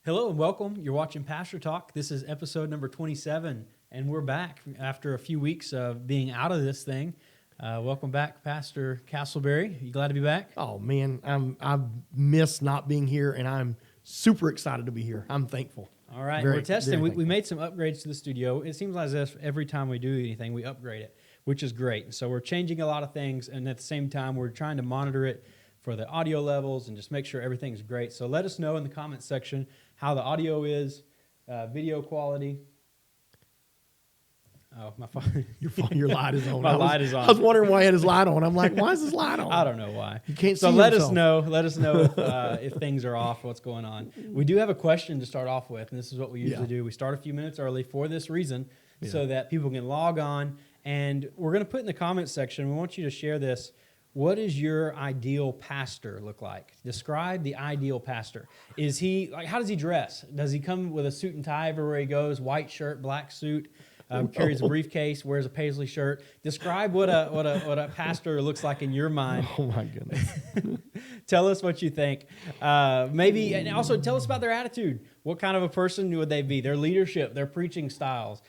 Hello and welcome. You're watching Pastor Talk. This is episode number 27, and we're back after a few weeks of being out of this thing. Welcome back, Pastor Castleberry. You glad to be back? Oh man, I've missed not being here, and I'm super excited to be here. I'm thankful. All right, we're testing. We made some upgrades to the studio. It seems like as if every time we do anything, we upgrade it, which is great. So we're changing a lot of things, and at the same time, we're trying to monitor it for the audio levels and just make sure everything's great. So let us know in the comments section how the audio is, video quality. Oh, my phone. Your light is on. My light is on. I was wondering why he had his light on. I'm like, why is his light on? I don't know why. You can't see So let himself. us know. Let us know if things are off, what's going on. We do have a question to start off with, and this is what we usually do. We start a few minutes early for this reason, so that people can log on. And we're going to put in the comments section, we want you to share this. What does your ideal pastor look like? Describe the ideal pastor. Is he, like, how does he dress? Does he come with a suit and tie everywhere he goes, white shirt, black suit, carries a briefcase, wears a paisley shirt? Describe what a pastor looks like in your mind. Oh my goodness. Tell us what you think. Maybe, and also tell us about their attitude. What kind of a person would they be? Their leadership, their preaching styles.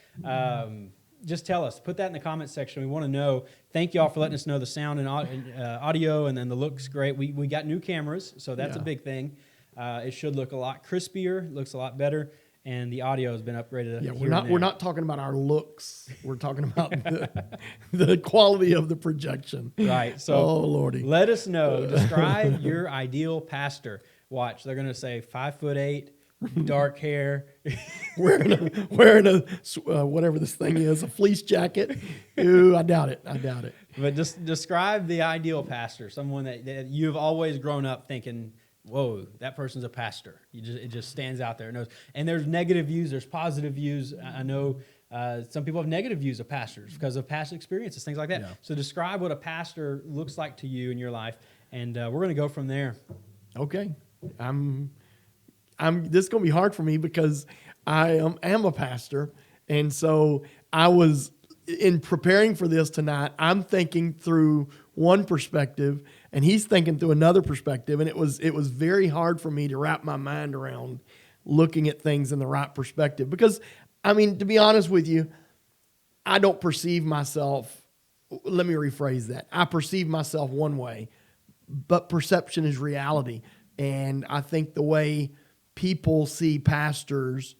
Just tell us. Put that in the comments section. We want to know. Thank you all for letting us know the sound and audio, and then the look's great. We got new cameras, so that's a big thing. It should look a lot crispier, looks a lot better, and the audio has been upgraded. Yeah, we're not talking about our looks. We're talking about the quality of the projection. Right. So, oh Lordy, let us know. Describe your ideal pastor. Watch. They're going to say 5'8", dark hair, wearing a whatever this thing is, a fleece jacket. Ooh, I doubt it. But just describe the ideal pastor, someone that you've always grown up thinking, whoa, that person's a pastor. It just stands out there. And there's negative views, there's positive views. I know some people have negative views of pastors because of past experiences, things like that. Yeah. So describe what a pastor looks like to you in your life, and we're going to go from there. Okay. This is going to be hard for me because I am a pastor. And so I was, in preparing for this tonight, I'm thinking through one perspective and he's thinking through another perspective. And it was very hard for me to wrap my mind around looking at things in the right perspective. Because, I mean, to be honest with you, I don't perceive myself, let me rephrase that. I perceive myself one way, but perception is reality. And I think the way people see pastors,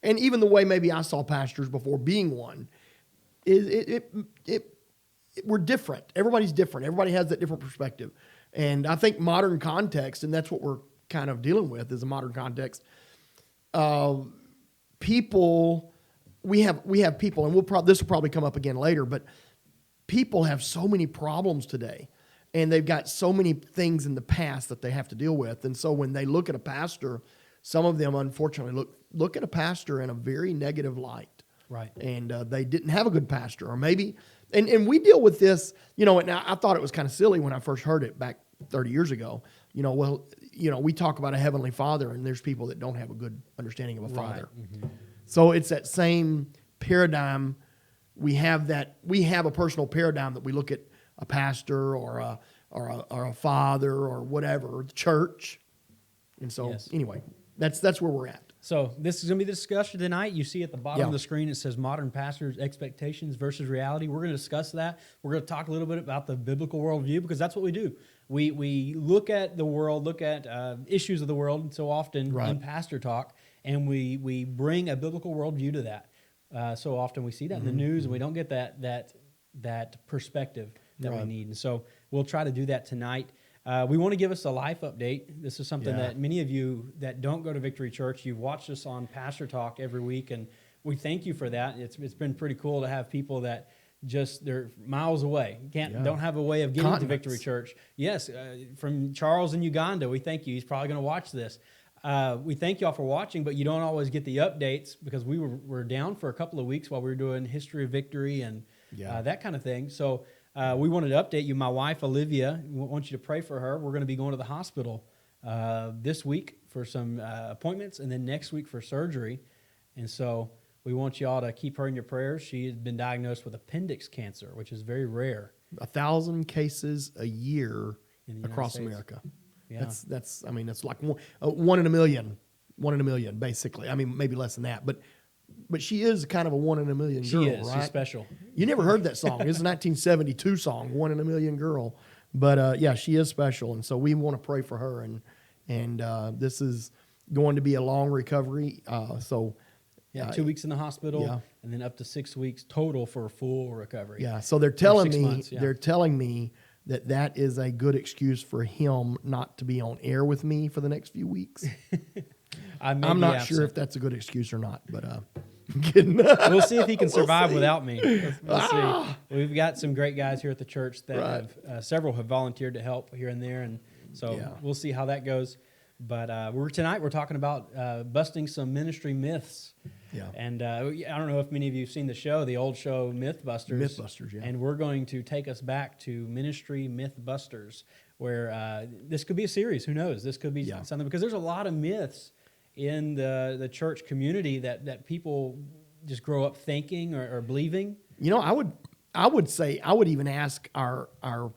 and even the way maybe I saw pastors before being one, we're different. Everybody's different. Everybody has that different perspective. And I think modern context, and that's what we're kind of dealing with, is a modern context. People, we have people, and this will probably come up again later, but people have so many problems today. And they've got so many things in the past that they have to deal with. And so when they look at a pastor, some of them, unfortunately, look at a pastor in a very negative light. Right. And they didn't have a good pastor. Or maybe, and we deal with this, and I thought it was kind of silly when I first heard it back 30 years ago. We talk about a heavenly father, and there's people that don't have a good understanding of a father. Right. Mm-hmm. So it's that same paradigm. We have a personal paradigm that we look at a pastor or a father or whatever, or the church. And so anyway, that's where we're at. So this is going to be the discussion tonight. You see at the bottom of the screen, it says modern pastors' expectations versus reality. We're going to discuss that. We're going to talk a little bit about the biblical worldview, because that's what we do. We look at the world, look at issues of the world so often in pastor talk, and we bring a biblical worldview to that. So often we see that in the news, and we don't get that perspective that we need. And so we'll try to do that tonight. We want to give us a life update. This is something that many of you that don't go to Victory Church, you've watched us on Pastor Talk every week, and we thank you for that. It's been pretty cool to have people that they're miles away, don't have a way of getting to Victory Church. Yes, from Charles in Uganda, we thank you. He's probably going to watch this. We thank you all for watching, but you don't always get the updates because we were down for a couple of weeks while we were doing History of Victory and that kind of thing. So we wanted to update you. My wife, Olivia, we want you to pray for her. We're going to be going to the hospital this week for some appointments, and then next week for surgery. And so we want you all to keep her in your prayers. She has been diagnosed with appendix cancer, which is very rare. 1,000 cases a year across America. Yeah. That's like one in a million 1 in a million, basically. I mean, maybe less than that, but she is kind of a 1 in a million girl, She is. right? She's special. You never heard that song. It's a 1972 song, 1 in a Million Girl. But yeah, she is special, and so we want to pray for her. And this is going to be a long recovery. So 2 weeks in the hospital, yeah. and then up to 6 weeks total for full recovery. yeah, so they're telling 6 me months, yeah. they're telling me that is a good excuse for him not to be on air with me for the next few weeks. I'm not sure if that's a good excuse or not, but I'm kidding. We'll see if he can survive without me. We'll see. We've got some great guys here at the church that have several have volunteered to help here and there, and so we'll see how that goes. But tonight we're talking about busting some ministry myths. Yeah. And I don't know if many of you have seen the show, the old show Mythbusters. Mythbusters, yeah. And we're going to take us back to Ministry Mythbusters, where this could be a series. Who knows? This could be something, because there's a lot of myths in the church community that people just grow up thinking or believing. You know, I would say, I would even ask our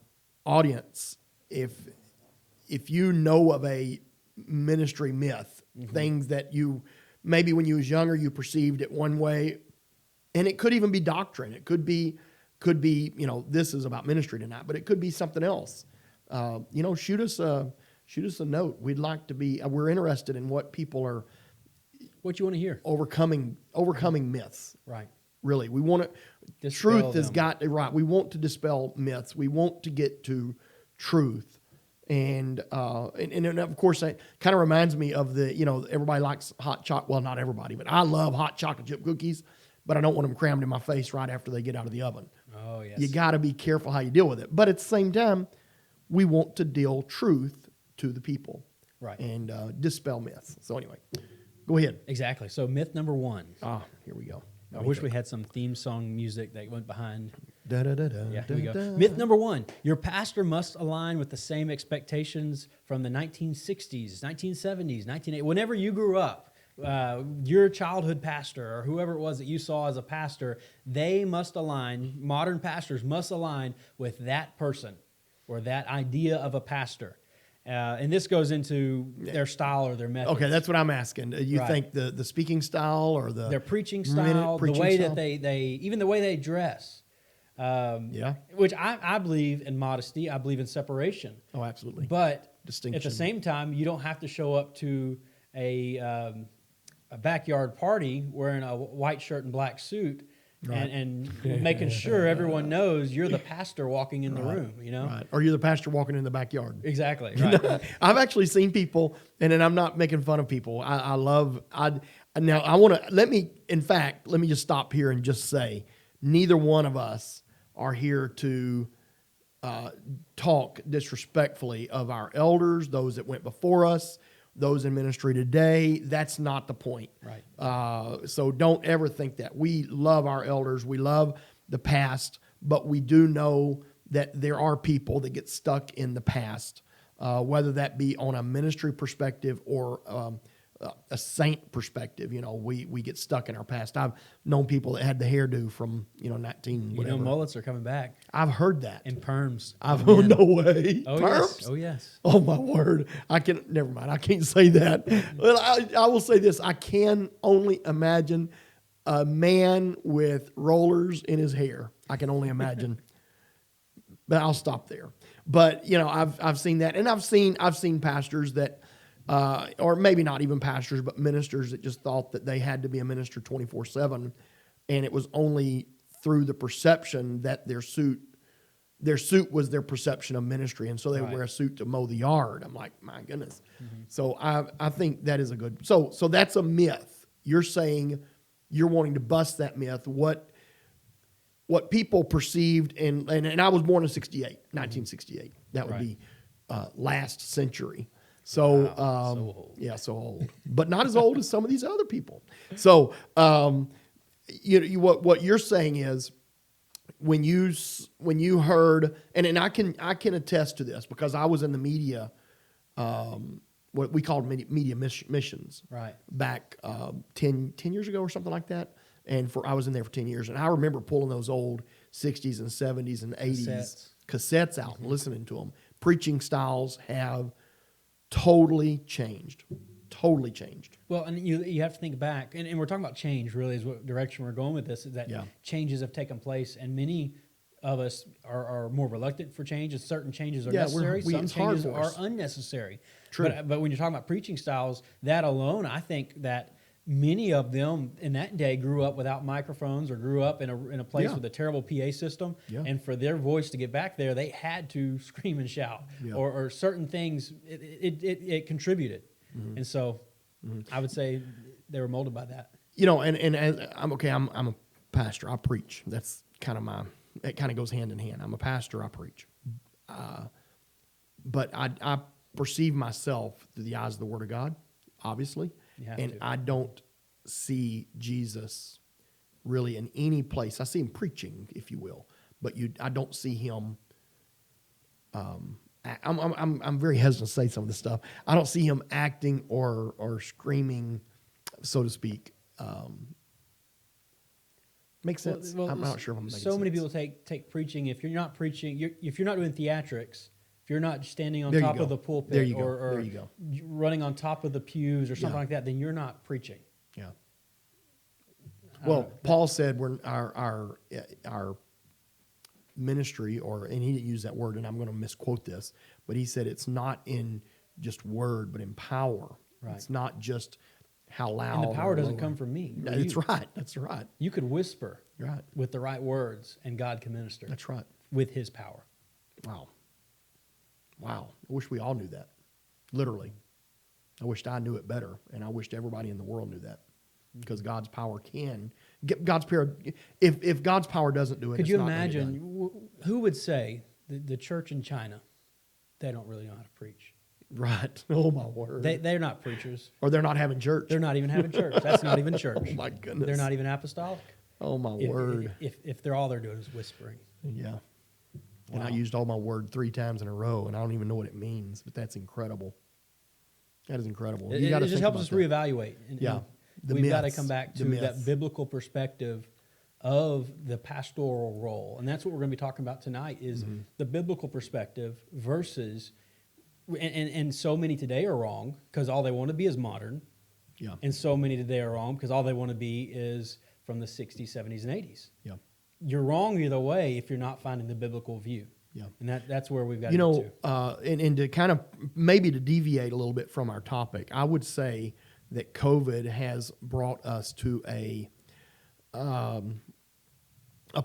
audience if you know of a ministry myth, things that you maybe when you was younger you perceived it one way, and it could even be doctrine. It could be this is about ministry tonight, but it could be something else. Shoot us a note. We'd like to be. We're interested in what people are. What you want to hear? Overcoming myths. Right. Really, we want to. Truth has got right. We want to dispel myths. We want to get to truth. And of course, it kind of reminds me of everybody likes hot chocolate. Well, not everybody, but I love hot chocolate chip cookies, but I don't want them crammed in my face right after they get out of the oven. Oh, yes. You got to be careful how you deal with it. But at the same time, we want to deal truth to the people. Right. And dispel myths. So anyway, go ahead. Exactly. So myth number 1. Here we go. I wish we had some theme song music that went behind. Da, da, da, da, yeah, da, here we go. da. Myth number 1. Your pastor must align with the same expectations from the 1960s, 1970s, 1980s. Whenever you grew up, your childhood pastor or whoever it was that you saw as a pastor, they must align, modern pastors must align with that person or that idea of a pastor. And this goes into their style or their method. Okay, that's what I'm asking. You think the speaking style or their preaching style, the way that they even the way they dress. Which I believe in modesty. I believe in separation. Oh, absolutely. But distinction. At the same time, you don't have to show up to a backyard party wearing a white shirt and black suit. Right. And making sure everyone knows you're the pastor walking in the room, Right. Or you're the pastor walking in the backyard. Exactly. Right. I've actually seen people, and then I'm not making fun of people. Now I want to, let me just stop here and just say, neither one of us are here to talk disrespectfully of our elders, those that went before us, those in ministry today. That's not the point. Right. So don't ever think that. We love our elders. We love the past, but we do know that there are people that get stuck in the past, whether that be on a ministry perspective or a saint perspective. We get stuck in our past. I've known people that had the hairdo from 19 whatever. Mullets are coming back. I've heard that. And perms. No way. Oh, perms? Yes. Oh, yes. Oh, my word. Never mind. I can't say that. Well, I will say this. I can only imagine a man with rollers in his hair. I can only imagine. But I'll stop there. But, I've seen that. And I've seen pastors that, or maybe not even pastors, but ministers that just thought that they had to be a minister 24/7. And it was only through the perception that their suit was their perception of ministry. And so they would wear a suit to mow the yard. I'm like, my goodness. Mm-hmm. So I think that is a good, so that's a myth. You're saying you're wanting to bust that myth. What people perceived, and I was born in 1968. That would be last century. So, wow, so old. Yeah, so old, but not as old as some of these other people. So, what you're saying is when you heard, and I can attest to this because I was in the media, what we called media missions, right, back 10 years ago or something like that. And I was in there for 10 years, and I remember pulling those old 60s and 70s and 80s cassettes out and listening to them. Preaching styles have totally changed. Well, and you have to think back, and we're talking about change. Really, is what direction we're going with this. Is that changes have taken place, and many of us are more reluctant for change. And certain changes are necessary. Some changes are unnecessary. True. But when you're talking about preaching styles, that alone, I think that many of them in that day grew up without microphones or grew up in a place with a terrible PA system. Yeah. And for their voice to get back there, they had to scream and shout, or certain things. It contributed, and so I would say they were molded by that. And as I'm a pastor. I preach. That's kind of it kind of goes hand in hand. I'm a pastor. I preach. But I perceive myself through the eyes of the Word of God, obviously. And I don't see Jesus really in any place. I see him preaching, if you will, but I don't see him. I'm very hesitant to say some of this stuff. I don't see him acting or screaming, so to speak. Makes sense. Well, I'm not sure if I'm making sense. So many people take preaching. If you're not preaching, if you're not doing theatrics. If you're not standing on top of the pulpit or running on top of the pews or something like that, then you're not preaching. Yeah. Well, Paul said we're our ministry, and he didn't use that word, and I'm going to misquote this, but he said it's not in just word, but in power. Right. It's not just how loud. And the power doesn't come from me. That's right. That's right. You could whisper with the right words, and God can minister. That's right. With His power. Wow. I wish we all knew that. Literally. I wished I knew it better, and I wished everybody in the world knew that. Because God's power can get God's power. If God's power doesn't do it, could you imagine who would say the church in China, they don't really know how to preach? Right. Oh my word. They're not preachers. Or they're not having church. They're not even having church. That's not even church. Oh my goodness. They're not even apostolic. Oh my word. If all they're doing is whispering. Yeah. Wow. And I used all my word 3 times in a row, and I don't even know what it means, but that's incredible. That is incredible. It just helps us reevaluate. And we've got to come back to that biblical perspective of the pastoral role. And that's what we're going to be talking about tonight is the biblical perspective versus, and so many today are wrong because all they want to be is modern. Yeah. And so many today are wrong because all they want to be is from the 60s, 70s, and 80s. Yeah. You're wrong either way if you're not finding the biblical view. Yeah. And that's where we've got to get to. And to kind of maybe to deviate a little bit from our topic, I would say that COVID has brought us to a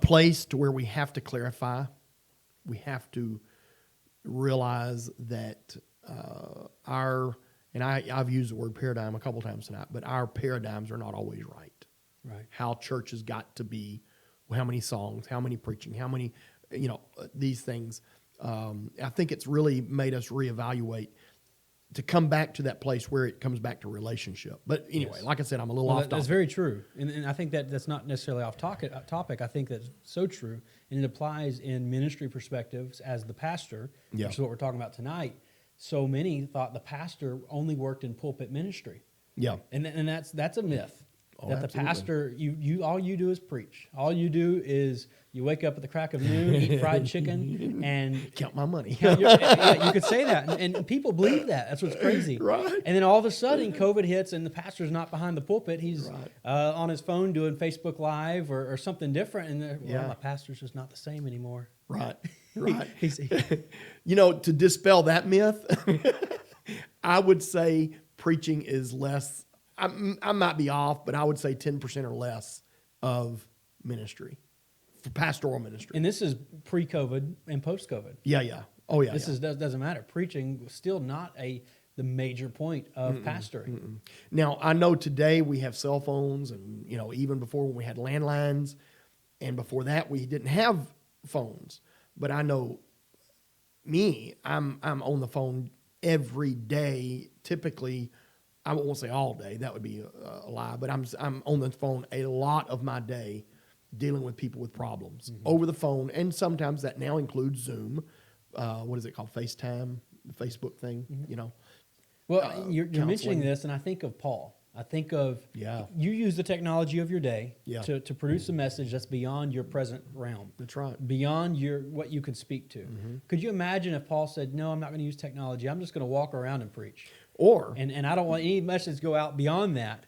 place to where we have to clarify. We have to realize that I've used the word paradigm a couple times tonight, but our paradigms are not always right. Right. How church has got to be, how many songs, how many preaching, how many, these things. I think it's really made us reevaluate to come back to that place where it comes back to relationship. But anyway, like I said, I'm a little off topic. That's very true. And I think that's not necessarily off topic. I think that's so true. And it applies in ministry perspectives as the pastor, which is what we're talking about tonight. So many thought the pastor only worked in pulpit ministry. Yeah. And that's a myth. That the pastor, you all you do is preach. All you do is you wake up at the crack of noon, eat fried chicken, and count my money. You could say that, and people believe that. That's what's crazy. Right. And then all of a sudden, COVID hits, and the pastor's not behind the pulpit. He's on his phone doing Facebook Live or something different, and my pastor's just not the same anymore. Right. Right. To dispel that myth, I would say preaching is less. I might be off, but I would say 10% or less of ministry, for pastoral ministry. And this is pre-COVID and post-COVID. Yeah. Oh, yeah. This doesn't matter. Preaching was still not the major point of pastoring. Now, I know today we have cell phones, and even before when we had landlines, and before that we didn't have phones. But I know I'm on the phone every day, typically. I won't say all day. That would be a lie. But I'm on the phone a lot of my day dealing with people with problems over the phone. And sometimes that now includes Zoom. What is it called? FaceTime, the Facebook thing, Well, you're mentioning this, and I think of Paul. I think of you use the technology of your day to produce a message that's beyond your present realm. That's right. Beyond what you can speak to. Could you imagine if Paul said, no, I'm not going to use technology. I'm just going to walk around and preach? Or And I don't want any message to go out beyond that,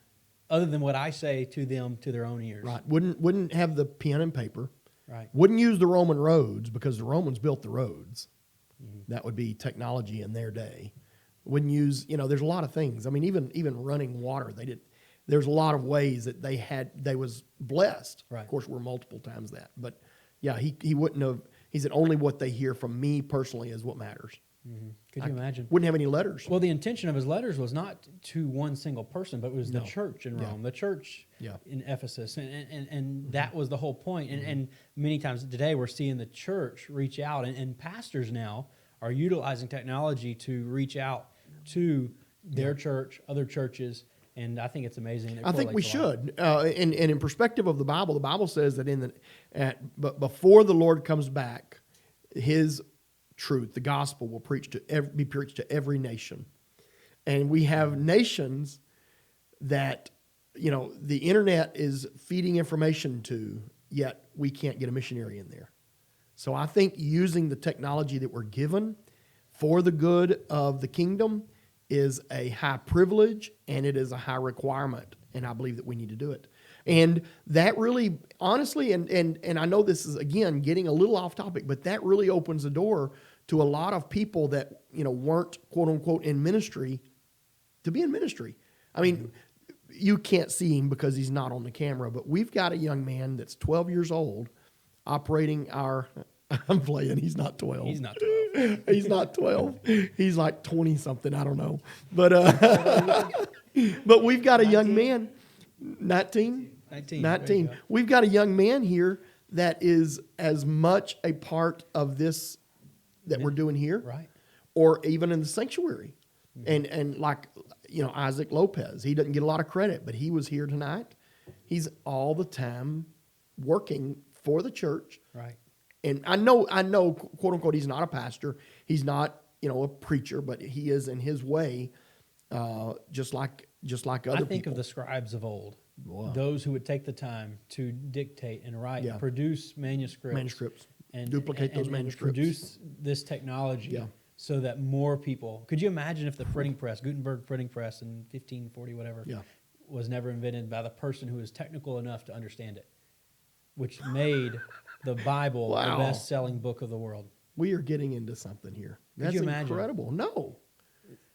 other than what I say to them to their own ears. right, wouldn't have the pen and paper. Right. Wouldn't use the Roman roads because the Romans built the roads. That would be technology in their day. Wouldn't use, there's a lot of things. I mean, even running water, they did. There's a lot of ways that they was blessed. Right. Of course, we're multiple times that. But yeah, he wouldn't have, he said, only what they hear from me personally is what matters. Could you imagine? Wouldn't have any letters. Well, the intention of his letters was not to one single person, but it was the No. church in Rome, the church in Ephesus, and that was the whole point. And many times today we're seeing the church reach out, and pastors now are utilizing technology to reach out to their church, other churches, and I think it's amazing. I think we should. And in perspective of the Bible says that but before the Lord comes back, His truth, the gospel, will be preached to every nation. And we have nations that, the internet is feeding information to, yet we can't get a missionary in there. So I think using the technology that we're given for the good of the kingdom is a high privilege and it is a high requirement. And I believe that we need to do it. And that really, honestly, and I know this is, again, getting a little off topic, but that really opens the door to a lot of people that, weren't, quote unquote, in ministry to be in ministry. I mean, you can't see him because he's not on the camera, but we've got a young man that's 12 years old operating I'm playing, he's not 12. He's not 12. He's not 12. He's like 20 something, I don't know. But but we've got a young man, 19. We've got a young man here that is as much a part of this that we're doing here, right? Or even in the sanctuary. And like, Isaac Lopez, he doesn't get a lot of credit, but he was here tonight. He's all the time working for the church. Right. And I know, quote unquote, he's not a pastor. He's not, a preacher, but he is in his way, just like other people. I think of the scribes of old, those who would take the time to dictate and write, and produce manuscripts, and duplicate those manuscripts, and produce this technology, so that more people. Could you imagine if the printing press, Gutenberg printing press in 1540, whatever, was never invented by the person who was technical enough to understand it, which made the Bible the best-selling book of the world. We are getting into something here. That's incredible. No.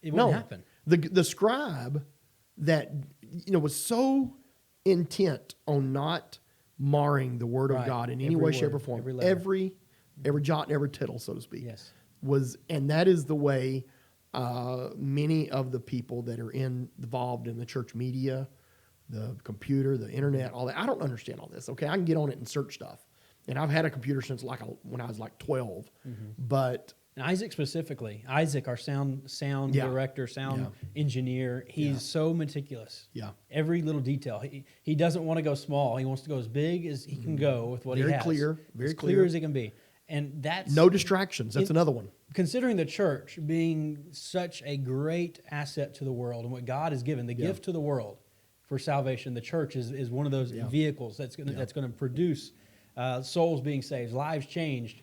It wouldn't happen. The scribe that was so intent on not marring the word of God in any way, shape, or form. Every jot and every tittle, so to speak. Yes. And that is the way many of the people that are involved in the church media, the computer, the internet, all that. I don't understand all this. Okay, I can get on it and search stuff. And I've had a computer since when I was like 12. But and Isaac specifically, our sound director, sound engineer, he's so meticulous. Yeah. Every little detail. He doesn't want to go small. He wants to go as big as he can go with what he has. Very clear as it can be. And that's no distractions. That's another one. Considering the church being such a great asset to the world and what God has given, the gift to the world for salvation, the church is one of those vehicles that's going to produce souls being saved, lives changed.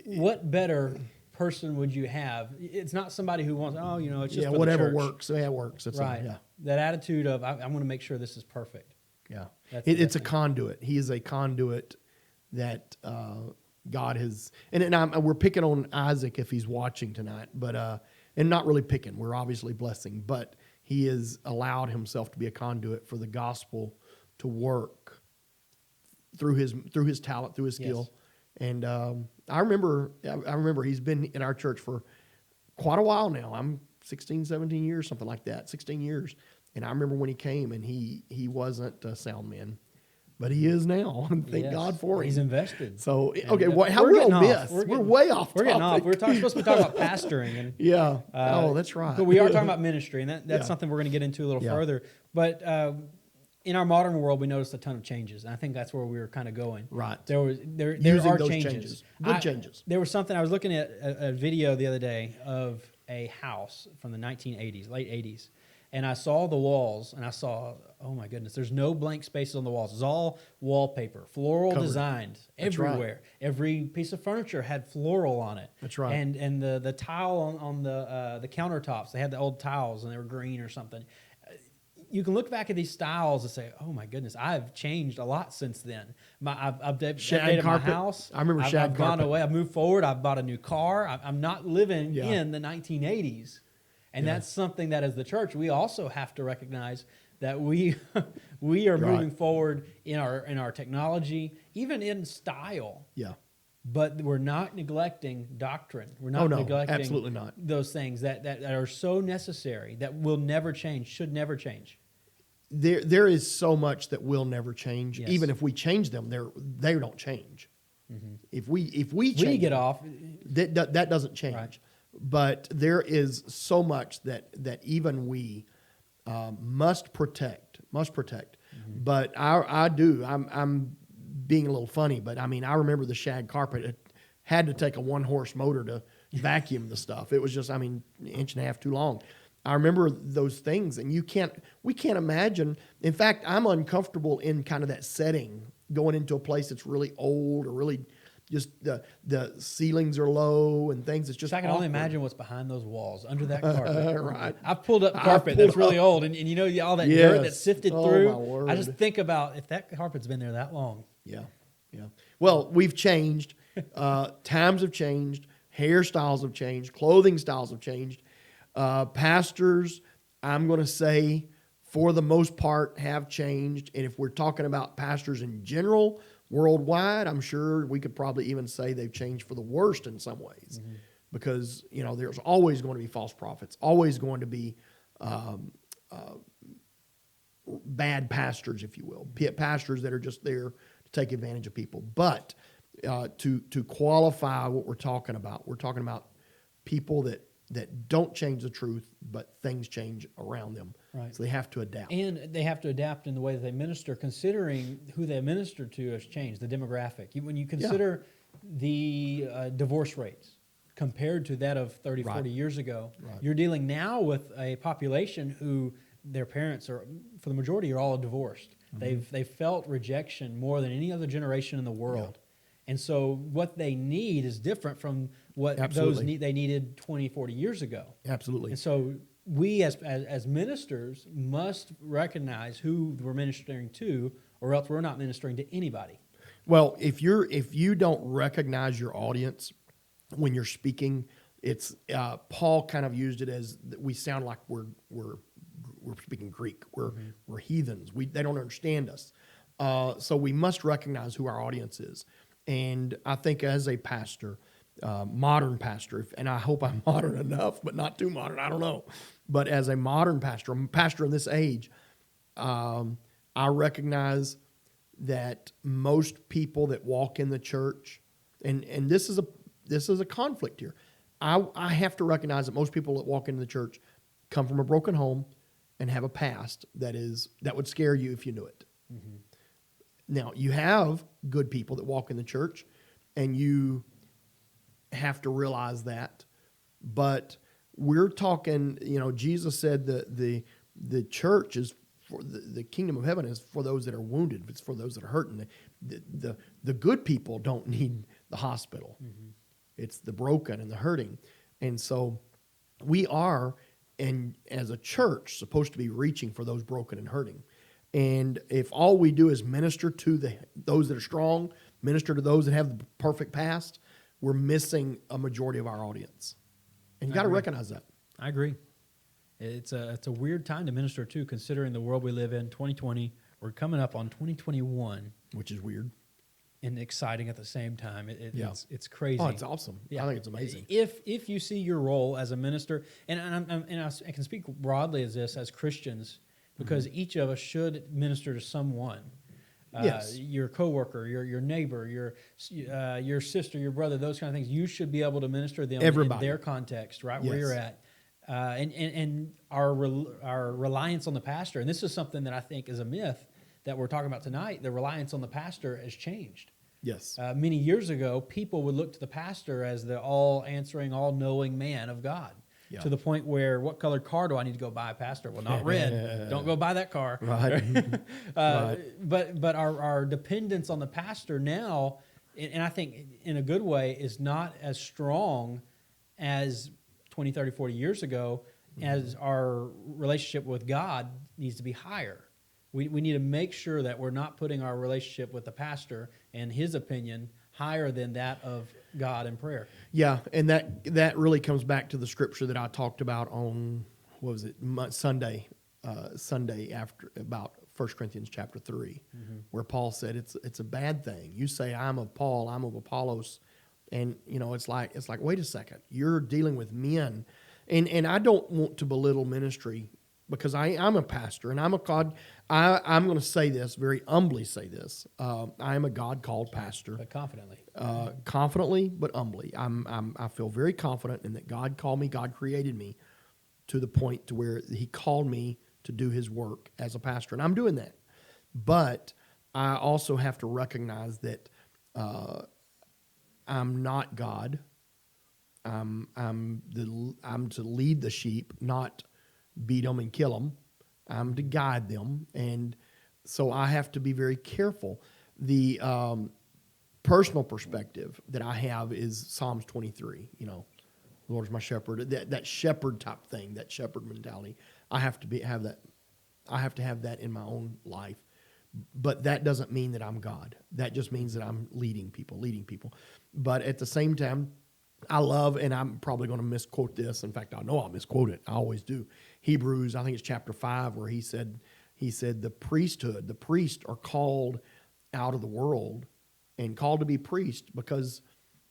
What better person would you have? It's not somebody who wants, it's just for whatever the church. works. Yeah, it works. That's right. That attitude of, I want to make sure this is perfect. Yeah. It's a conduit. He is a conduit that God has, and we're picking on Isaac if he's watching tonight, but and not really picking. We're obviously blessing, but he has allowed himself to be a conduit for the gospel to work through his talent, through his skill. Yes. And I remember he's been in our church for quite a while now. I'm 16, 17 years, something like that, 16 years. And I remember when he came, and he wasn't a sound man, but he is now. And thank God for him. He's invested. So, okay, how we're on this? We're way off topic. We're getting off. We're supposed to be talking about pastoring. And, that's right. But we are talking about ministry, and that's something we're going to get into a little further. But in our modern world, we noticed a ton of changes, and I think that's where we were kind of going. Right. There Using are those changes. Good changes. There was something, I was looking at a video the other day of a house from the 1980s, late 80s, and I saw the walls, and I saw, oh my goodness, there's no blank spaces on the walls. It's all wallpaper, floral Covered. designed everywhere. Right. Every piece of furniture had floral on it. That's right. And the tile on the countertops, they had the old tiles, and they were green or something. You can look back at these styles and say, "Oh my goodness, I've changed a lot since then." I've updated my house. I remember shag I've gone carpet. away. I've moved forward. I've bought a new car. I'm not living in the 1980s, and that's something that, as the church, we also have to recognize that we are moving forward in our technology, even in style. Yeah. But we're not neglecting doctrine. We're not neglecting absolutely not. those things that are so necessary, that will never change, should never change. There is so much that will never change. Yes. Even if we change them, they don't change. Mm-hmm. If we change We get off. that doesn't change. Right. But there is so much that even we must protect. Mm-hmm. But I'm being a little funny, but I mean, I remember the shag carpet. It had to take a 1-horse motor to vacuum the stuff. It was just, I mean, an inch and a half too long. I remember those things, and we can't imagine. In fact, I'm uncomfortable in kind of that setting, going into a place that's really old or really just the ceilings are low and things. It's just I can only imagine what's behind those walls, under that carpet. Right. I've pulled up carpet that's really old, and you know all that dirt that's sifted through. My word. I just think about if that carpet's been there that long. Yeah. Well, we've changed. Times have changed. Hairstyles have changed. Clothing styles have changed. Pastors, I'm going to say, for the most part, have changed. And if we're talking about pastors in general, worldwide, I'm sure we could probably even say they've changed for the worst in some ways. Mm-hmm. Because, there's always going to be false prophets, always going to be bad pastors, if you will, pastors that are just there to take advantage of people. But to qualify what we're talking about people that don't change the truth, but things change around them. Right. So they have to adapt. And they have to adapt in the way that they minister, considering who they minister to has changed, the demographic. When you consider the divorce rates compared to that of 30, 40 years ago, you're dealing now with a population who their parents are, for the majority, are all divorced. Mm-hmm. They've felt rejection more than any other generation in the world. Yeah. And so what they need is different from what they needed 20, 40 years ago. Absolutely. And so we as ministers must recognize who we're ministering to, or else we're not ministering to anybody. Well, if you don't recognize your audience when you're speaking, it's Paul kind of used it as we sound like we're speaking Greek. We're heathens. They don't understand us. So we must recognize who our audience is. And I think as a pastor, modern pastor, and I hope I'm modern enough, but not too modern, I don't know. But as a modern pastor, I'm a pastor in this age, I recognize that most people that walk in the church, and this is a conflict here. I have to recognize that most people that walk into the church come from a broken home and have a past that would scare you if you knew it. Mm-hmm. Now, you have good people that walk in the church, and you have to realize that. But we're talking, Jesus said the church is for the kingdom of heaven is for those that are wounded. It's for those that are hurting. The good people don't need the hospital. Mm-hmm. It's the broken and the hurting. And so we are, and as a church, supposed to be reaching for those broken and hurting. And if all we do is minister to those that are strong, minister to those that have the perfect past, we're missing a majority of our audience. And you got to recognize that. I agree. It's a weird time to minister to, considering the world we live in, 2020. We're coming up on 2021. Which is weird. And exciting at the same time. It's crazy. Oh, it's awesome. Yeah. I think it's amazing. If you see your role as a minister, and I can speak broadly as Christians, because each of us should minister to someone. Yes. Your coworker, your neighbor, your sister, your brother, those kind of things. You should be able to minister to them in their context, right where you're at. And our reliance on the pastor, and this is something that I think is a myth that we're talking about tonight. The reliance on the pastor has changed. Yes. Many years ago, people would look to the pastor as the all-answering, all-knowing man of God. Yeah. to the point where what color car do I need to go buy, Pastor? Well, not red. Don't go buy that car. Right. Right. But our dependence on the pastor now, and I think in a good way, is not as strong as 20, 30, 40 years ago, as our relationship with God needs to be higher. We need to make sure that we're not putting our relationship with the pastor and his opinion higher than that of God in prayer. Yeah, and that really comes back to the scripture that I talked about on, what was it, Sunday after, about 1 Corinthians chapter 3, where Paul said it's a bad thing. You say, I'm of Paul, I'm of Apollos, and it's like wait a second, you're dealing with men, and I don't want to belittle ministry, because I'm a pastor and I'm a God. I'm going to say this, very humbly say this. I am a God-called pastor. But confidently. Confidently, but humbly. I feel very confident in that God called me, God created me to the point to where he called me to do his work as a pastor. And I'm doing that. But I also have to recognize that I'm not God. I'm to lead the sheep, not beat them and kill them. I'm to guide them, and so I have to be very careful. The personal perspective that I have is Psalms 23. The Lord is my shepherd. That shepherd type thing, that shepherd mentality. I have to have that. I have to have that in my own life. But that doesn't mean that I'm God. That just means that I'm leading people. But at the same time, I love, and I'm probably going to misquote this. In fact, I know I'll misquote it. I always do. Hebrews, I think it's chapter 5, where he said the priesthood, the priests are called out of the world and called to be priests because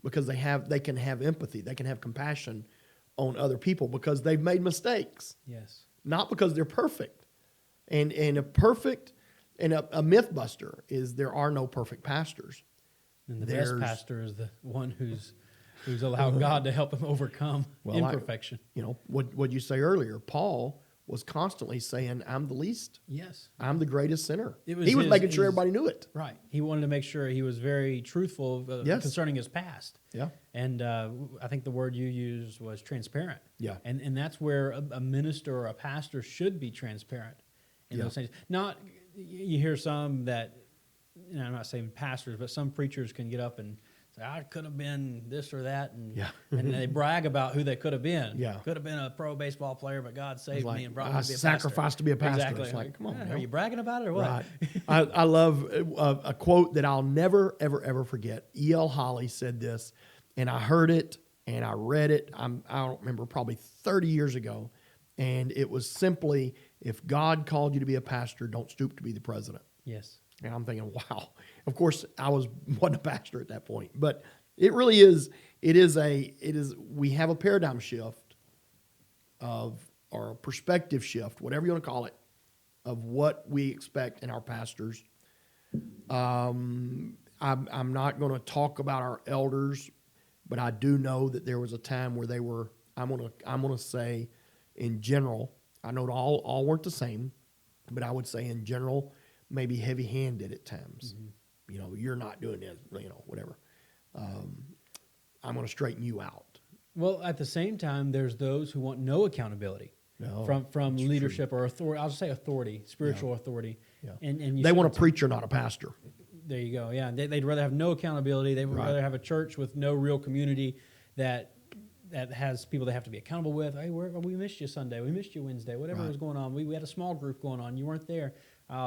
they can have empathy, they can have compassion on other people because they've made mistakes. Yes. Not because they're perfect. And a myth buster is there are no perfect pastors. And the best pastor is the one who's allowed God to help him overcome imperfection. What you say earlier, Paul was constantly saying, I'm the least. Yes. I'm the greatest sinner. He was making making sure everybody knew it. Right. He wanted to make sure he was very truthful concerning his past. Yeah. And I think the word you used was transparent. Yeah. And that's where a minister or a pastor should be transparent in those things. Not, you hear some that, I'm not saying pastors, but some preachers can get up and say, I could have been this or that, and they brag about who they could have been. Yeah. Could have been a pro baseball player, but God saved me and brought me to be a sacrificed to be a pastor. Exactly. It's like, come on, are you bragging about it or what? Right. I love a quote that I'll never, ever, ever forget. E.L. Holly said this, and I heard it and I read it. I don't remember, probably 30 years ago, and it was simply, if God called you to be a pastor, don't stoop to be the president. Yes. And I'm thinking, wow. Of course, I wasn't a pastor at that point, but it really is. We have a paradigm shift or a perspective shift, whatever you want to call it, of what we expect in our pastors. I'm not going to talk about our elders, but I do know that there was a time where they were. I'm going to say, in general, I know all weren't the same, but I would say in general, maybe heavy-handed at times. Mm-hmm. You're not doing this, whatever. I'm going to straighten you out. Well, at the same time, there's those who want no accountability from leadership or authority. I'll just say authority, spiritual authority. Yeah. And they want a preacher, not a pastor. There you go. Yeah, they'd rather have no accountability. They would rather have a church with no real community that has people they have to be accountable with. Hey, we missed you Sunday. We missed you Wednesday. Whatever was going on. We had a small group going on. You weren't there.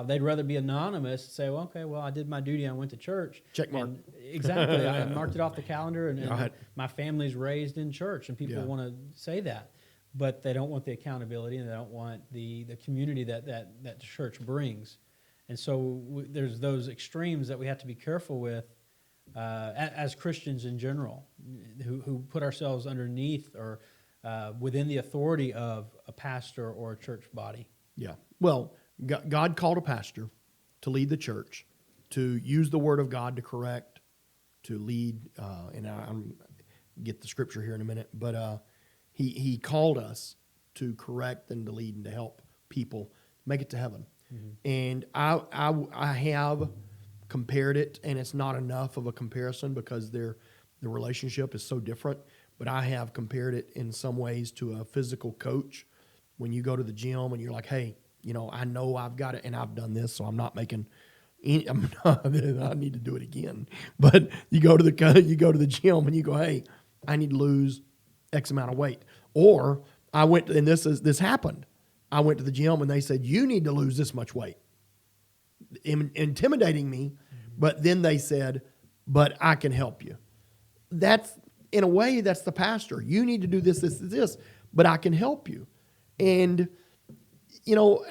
They'd rather be anonymous, say, well, okay, I did my duty. I went to church. Check mark. Exactly. I marked it off the calendar, and my family's raised in church, and people want to say that. But they don't want the accountability, and they don't want the community that church brings. And so there's those extremes that we have to be careful with as Christians in general, who put ourselves underneath or within the authority of a pastor or a church body. Yeah. Well, God called a pastor to lead the church, to use the word of God to correct, to lead, and I'm get the scripture here in a minute, but he called us to correct and to lead and to help people make it to heaven. Mm-hmm. And I have compared it, and it's not enough of a comparison because the relationship is so different. but I have compared it in some ways to a physical coach. When you go to the gym and you're like, hey, I know I've got it, and I've done this, so I'm not making I need to do it again. But you go to the gym and you go, hey, I need to lose X amount of weight. Or I went to, and this happened. I went to the gym and they said, you need to lose this much weight, intimidating me. But then they said, but I can help you. That's, in a way, that's the pastor. You need to do this, but I can help you. And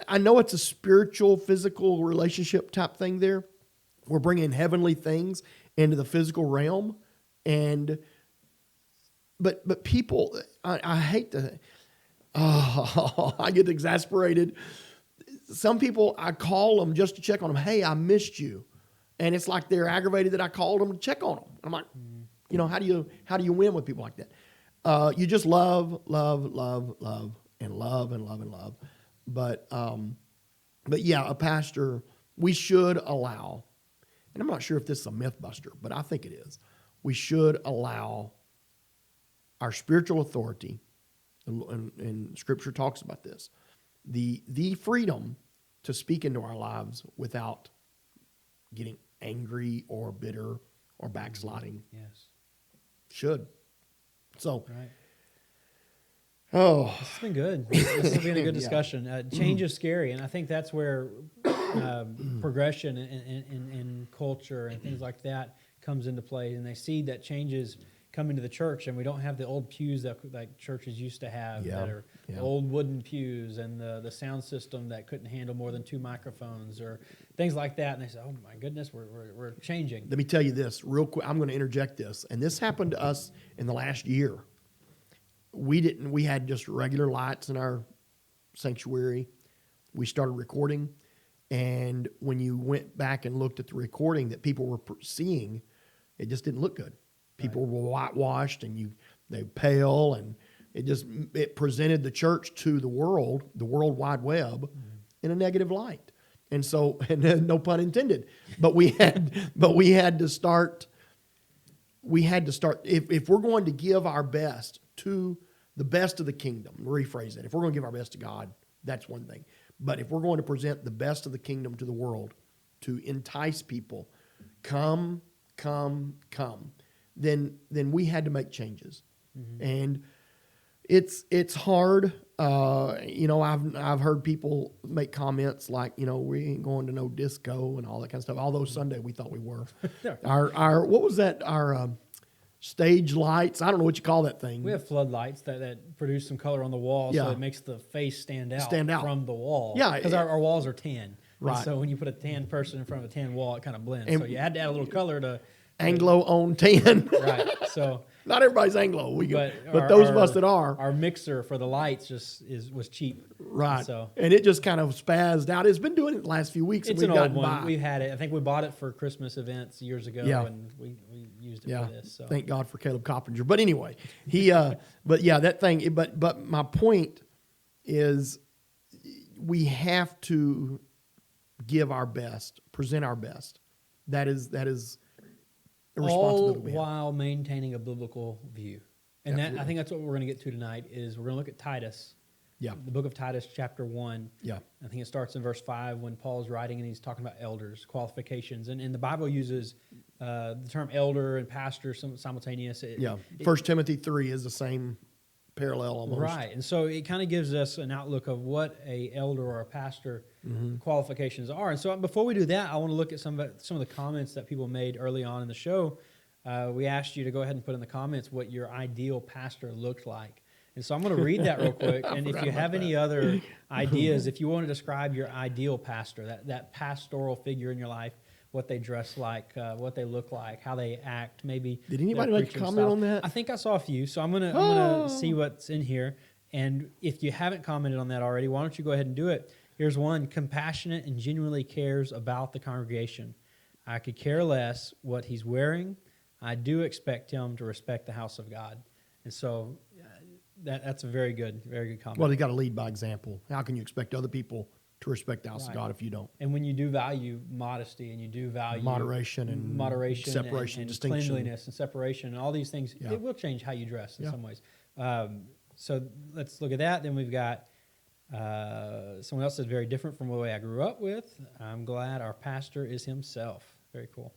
I know it's a spiritual, physical relationship type thing there. We're bringing heavenly things into the physical realm. But people, I hate to, I get exasperated. Some people, I call them just to check on them. Hey, I missed you. And it's like they're aggravated that I called them to check on them. I'm like, how do you win with people like that? You just love, and love. But yeah, a pastor, we should allow, and I'm not sure if this is a myth buster, but I think it is. We should allow our spiritual authority, and Scripture talks about this, the freedom to speak into our lives without getting angry or bitter or backsliding. Yes. Should. So. Right. Oh, this has been good. This has been a good discussion. Change is scary, and I think that's where progression in culture and things like that comes into play. And they see that changes come into the church, and we don't have the old pews that like churches used to have that are old wooden pews, and the sound system that couldn't handle more than 2 microphones or things like that. And they say, "Oh my goodness, we're changing." Let me tell you this real quick. I'm going to interject this, and this happened to us in the last year. We had just regular lights in our sanctuary. We started recording, and when you went back and looked at the recording that people were seeing, it just didn't look good. People were whitewashed, and they pale, and it presented the church to the World Wide Web, in a negative light. And so, and no pun intended, but we had to start. We had to start if we're going to give our best to the best of the kingdom. Rephrase that. If we're going to give our best to God, that's one thing. But if we're going to present the best of the kingdom to the world, to entice people, come, then we had to make changes. And it's hard. I've heard people make comments like, we ain't going to no disco and all that kind of stuff. Although Sunday we thought we were. Our what was that? Our stage lights. I don't know what you call that thing. We have floodlights that produce some color on the wall, so it makes the face stand out from the wall. Yeah, because our walls are tan. Right. And so when you put a tan person in front of a tan wall, it kind of blends. So you had to add a little color to Anglo on tan. Right. So not everybody's Anglo. But those of us that are. Our mixer for the lights was cheap. Right. So and it just kind of spazzed out. It's been doing it the last few weeks. It's an old one. We've had it. I think we bought it for Christmas events years ago, and we used it for this. So thank God for Caleb Coppinger. But anyway, that thing. But my point is, we have to give our best, present our best. That is a responsibility. All while maintaining a biblical view. And I think that's what we're going to get to tonight, is we're going to look at Titus. Yeah. The book of Titus, chapter 1. Yeah. I think it starts in verse 5 when Paul's writing and he's talking about elders, qualifications. And the Bible uses the term elder and pastor simultaneous. 1 Timothy 3 is the same parallel almost. Right. And so it kind of gives us an outlook of what a elder or a pastor qualifications are. And so before we do that, I want to look at some of the comments that people made early on in the show. We asked you to go ahead and put in the comments what your ideal pastor looked like. And so I'm going to read that real quick. And if you have any other ideas, if you want to describe your ideal pastor, that pastoral figure in your life, what they dress like, what they look like, how they act, maybe. Did anybody make a comment on that? I think I saw a few, so I'm gonna see what's in here. And if you haven't commented on that already, why don't you go ahead and do it? Here's one: compassionate and genuinely cares about the congregation. I could care less what he's wearing. I do expect him to respect the house of God. And so that's a very good comment. Well, you got to lead by example. How can you expect other people to respect the house of God if you don't. And when you do value modesty and you do value Moderation and separation, and distinction. Cleanliness and separation and all these things, it will change how you dress in some ways. So let's look at that. Then we've got someone else that's very different from the way I grew up with. I'm glad our pastor is himself. Very cool.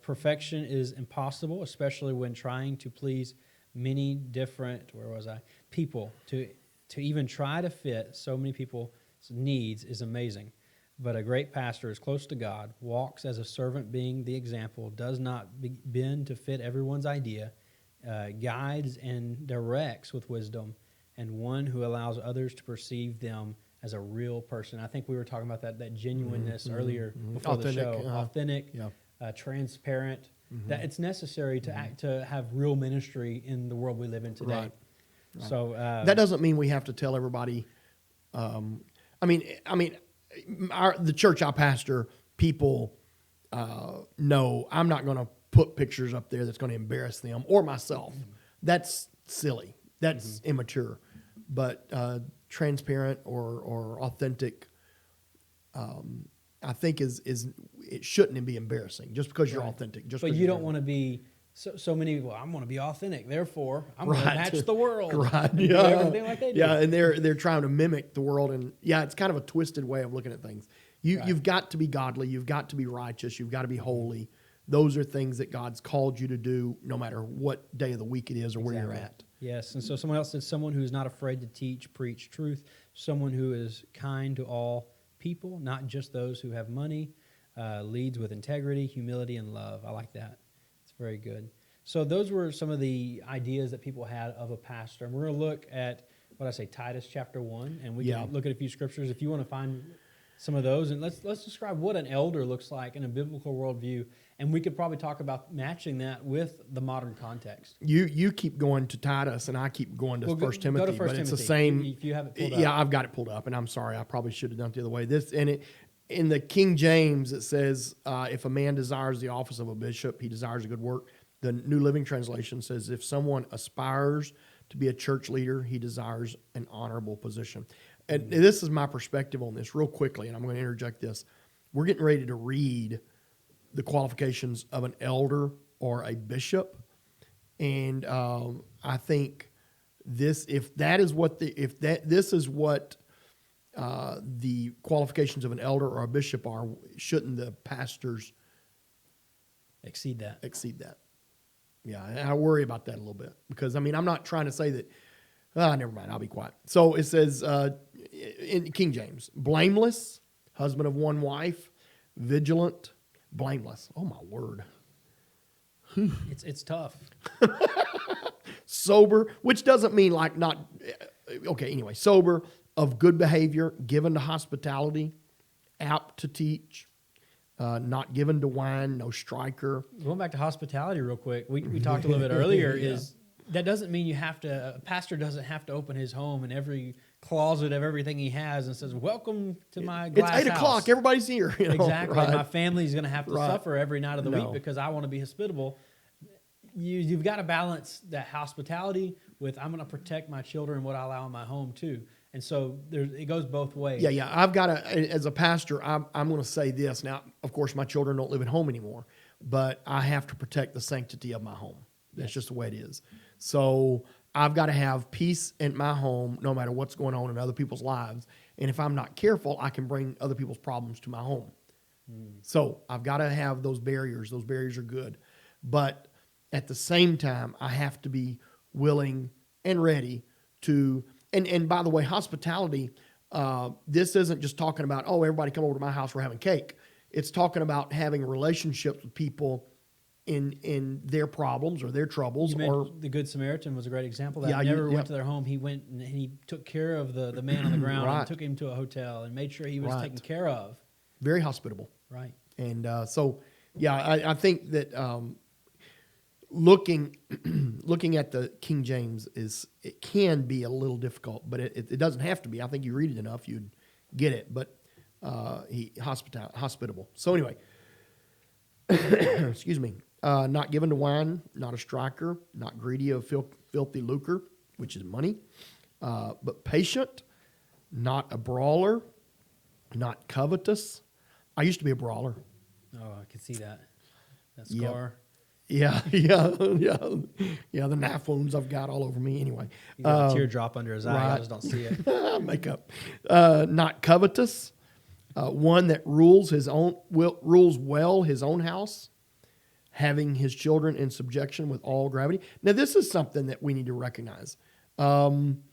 Perfection is impossible, especially when trying to please many different, people. To even try to fit so many people's needs is amazing. But a great pastor is close to God, walks as a servant being the example, does not bend to fit everyone's idea, guides and directs with wisdom, and one who allows others to perceive them as a real person. I think we were talking about that genuineness earlier before Authentic, the show. Authentic, transparent. That it's necessary to have real ministry in the world we live in today. Right. So that doesn't mean we have to tell everybody. The church I pastor, people know I'm not going to put pictures up there that's going to embarrass them or myself. That's silly. That's immature. But transparent or authentic, I think is it shouldn't be embarrassing just because you're authentic. But you don't want to be. So many people, I'm going to be authentic. Therefore, I'm going to match the world. Right. Do everything like they do. Yeah, and they're trying to mimic the world, and it's kind of a twisted way of looking at things. You've got to be godly. You've got to be righteous. You've got to be holy. Those are things that God's called you to do, no matter what day of the week it is or where you're at. Yes, and so someone else said, someone who is not afraid to teach, preach truth, someone who is kind to all people, not just those who have money, leads with integrity, humility, and love. I like that. Very good. So those were some of the ideas that people had of a pastor. And we're going to look at, Titus chapter 1, and we can look at a few scriptures if you want to find some of those. And let's describe what an elder looks like in a biblical worldview. And we could probably talk about matching that with the modern context. You keep going to Titus, and I keep going to 1 Timothy. Go to 1 Timothy. It's the same. If you have it pulled up. Yeah, I've got it pulled up, and I'm sorry. I probably should have done it the other way. In the King James, it says, if a man desires the office of a bishop, he desires a good work. The New Living Translation says, if someone aspires to be a church leader, he desires an honorable position. And this is my perspective on this real quickly, and I'm going to interject this. We're getting ready to read the qualifications of an elder or a bishop. And I think this is what the qualifications of an elder or a bishop are, shouldn't the pastors exceed that? Yeah, and I worry about that a little bit because, I'm not trying to say that, never mind, I'll be quiet. So it says in King James, blameless, husband of one wife, vigilant, blameless. Oh, my word. It's tough. Sober, which doesn't mean like not, okay, anyway, sober, of good behavior, given to hospitality, apt to teach, not given to wine, no striker. Going back to hospitality real quick, we talked a little bit earlier, is that doesn't mean a pastor doesn't have to open his home and every closet of everything he has and says, welcome to my glass It's 8 o'clock, house. everybody's here. Exactly. Right. My family's going to have to suffer every night of the week because I want to be hospitable. You've got to balance that hospitality with I'm going to protect my children and what I allow in my home too. And so it goes both ways. Yeah. I've got to, as a pastor, I'm going to say this. Now, of course, my children don't live at home anymore, but I have to protect the sanctity of my home. That's just the way it is. So I've got to have peace in my home no matter what's going on in other people's lives. And if I'm not careful, I can bring other people's problems to my home. So I've got to have those barriers. Those barriers are good. But at the same time, I have to be willing and ready to, and by the way, hospitality, this isn't just talking about, everybody come over to my house, we're having cake. It's talking about having relationships with people in their problems or their troubles. Or the Good Samaritan was a great example of that. He never went to their home. He went and he took care of the man on the ground and took him to a hotel and made sure he was taken care of. Very hospitable. Right. And I think that looking at the King James it can be a little difficult, but it doesn't have to be. I think you read it enough, you'd get it. But hospitable. So anyway, excuse me. Not given to wine, not a striker, not greedy of filthy lucre, which is money, but patient, not a brawler, not covetous. I used to be a brawler. Oh, I can see that. That Yep. scar. Yeah, the knife wounds I've got all over me. Anyway, He's got a teardrop under his eye. I right. just don't see it. makeup. Not covetous. One that rules well his own house, having his children in subjection with all gravity. Now, this is something that we need to recognize. You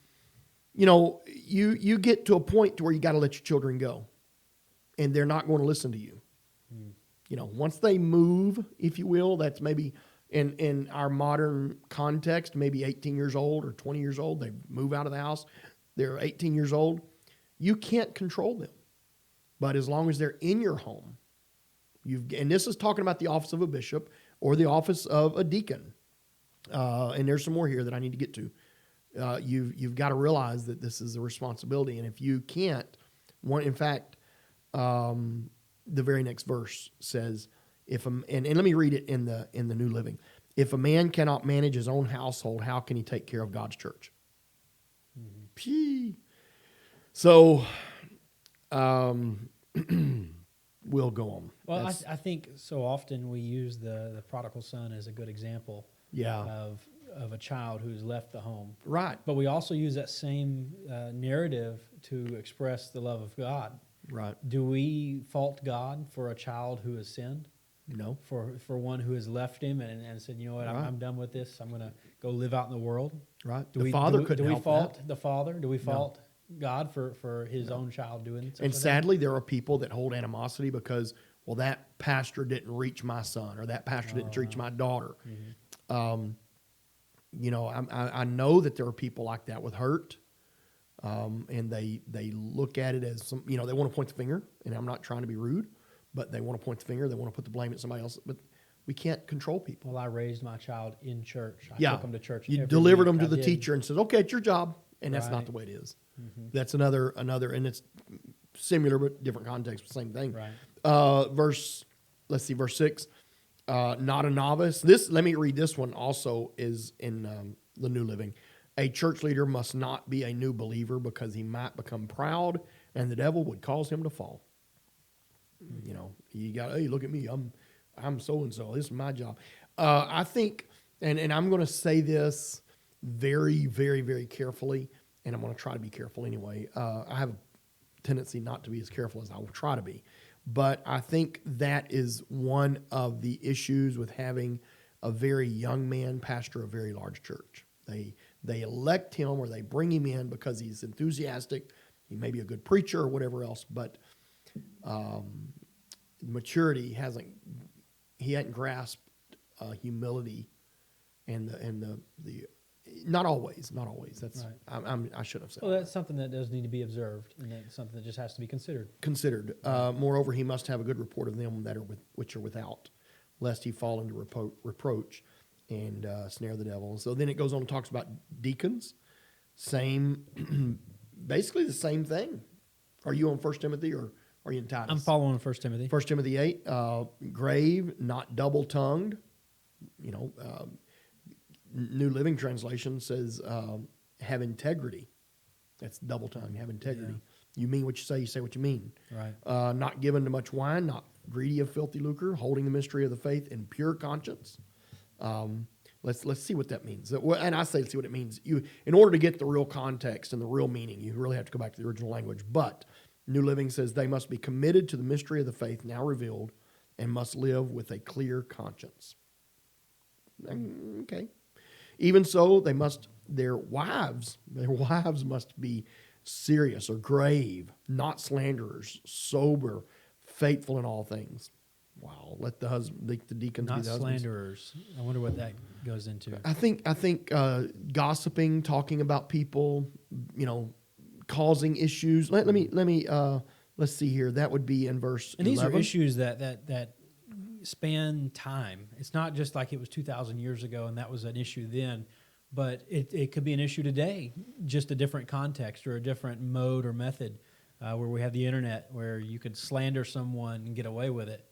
get to a point to where you got to let your children go, and they're not going to listen to you. Once they move, if you will, that's maybe in our modern context, maybe 18 years old or 20 years old. They move out of the house. They're 18 years old. You can't control them. But as long as they're in your home, and this is talking about the office of a bishop or the office of a deacon. And there's some more here that I need to get to. You've got to realize that this is a responsibility. And if you can't, the very next verse says, and let me read it in the New Living. If a man cannot manage his own household, how can he take care of God's church? Mm-hmm. So, we'll go on. Well, I think so often we use the prodigal son as a good example of a child who's left the home. Right. But we also use that same narrative to express the love of God. Right. Do we fault God for a child who has sinned? No. For one who has left him and said, you know what, Right. I'm done with this. I'm going to go live out in the world. Right. Do we fault that. the father? Do we fault God for his own child doing such And a thing? sadly, there are people that hold animosity because, well, that pastor didn't reach my son or that pastor didn't reach my daughter. Mm-hmm. I know that there are people like that with hurt. And they look at it as they want to point the finger, and I'm not trying to be rude, but they want to point the finger. They want to put the blame at somebody else, but we can't control people. Well, I raised my child in church. I took him to church. You every delivered week. them to I the did. teacher and says, okay, it's your job. And that's not Right. the way it is. Mm-hmm. That's another, and it's similar, but different context, but same thing. Right. Verse 6, not a novice. Let me read this one also is in the New Living. A church leader must not be a new believer because he might become proud and the devil would cause him to fall. You got, hey, look at me. I'm so-and-so. This is my job. I think, and I'm going to say this very, very, very carefully, and I'm going to try to be careful anyway. I have a tendency not to be as careful as I will try to be. But I think that is one of the issues with having a very young man pastor a very large church. They elect him or they bring him in because he's enthusiastic. He may be a good preacher or whatever else, but maturity he hadn't grasped humility and the not always. That's right. I should have said. Well, that's something that does need to be observed, and that's something that just has to be considered. Moreover, he must have a good report of them that are which are without, lest he fall into reproach and snare the devil. And so then it goes on and talks about deacons. Basically the same thing. Are you on 1 Timothy or are you in Titus? I'm following 1 Timothy. 1 Timothy 8, grave, not double-tongued. New Living Translation says have integrity. That's double-tongued, have integrity. Yeah. You mean what you say what you mean. Right. Not given to much wine, not greedy of filthy lucre, holding the mystery of the faith in pure conscience. Let's see what that means. And I say let's see what it means. In order to get the real context and the real meaning, you really have to go back to the original language. But New Living says they must be committed to the mystery of the faith now revealed and must live with a clear conscience. Okay. Even so, their wives must be serious or grave, not slanderers, sober, faithful in all things. Wow, let the deacons not be the husbands. slanderers. I wonder what that goes into. I think gossiping, talking about people, causing issues. Let's see here. That would be in verse 11. And these are issues that span time. It's not just like it was 2,000 years ago and that was an issue then, but it could be an issue today, just a different context or a different mode or method, where we have the internet, where you could slander someone and get away with it.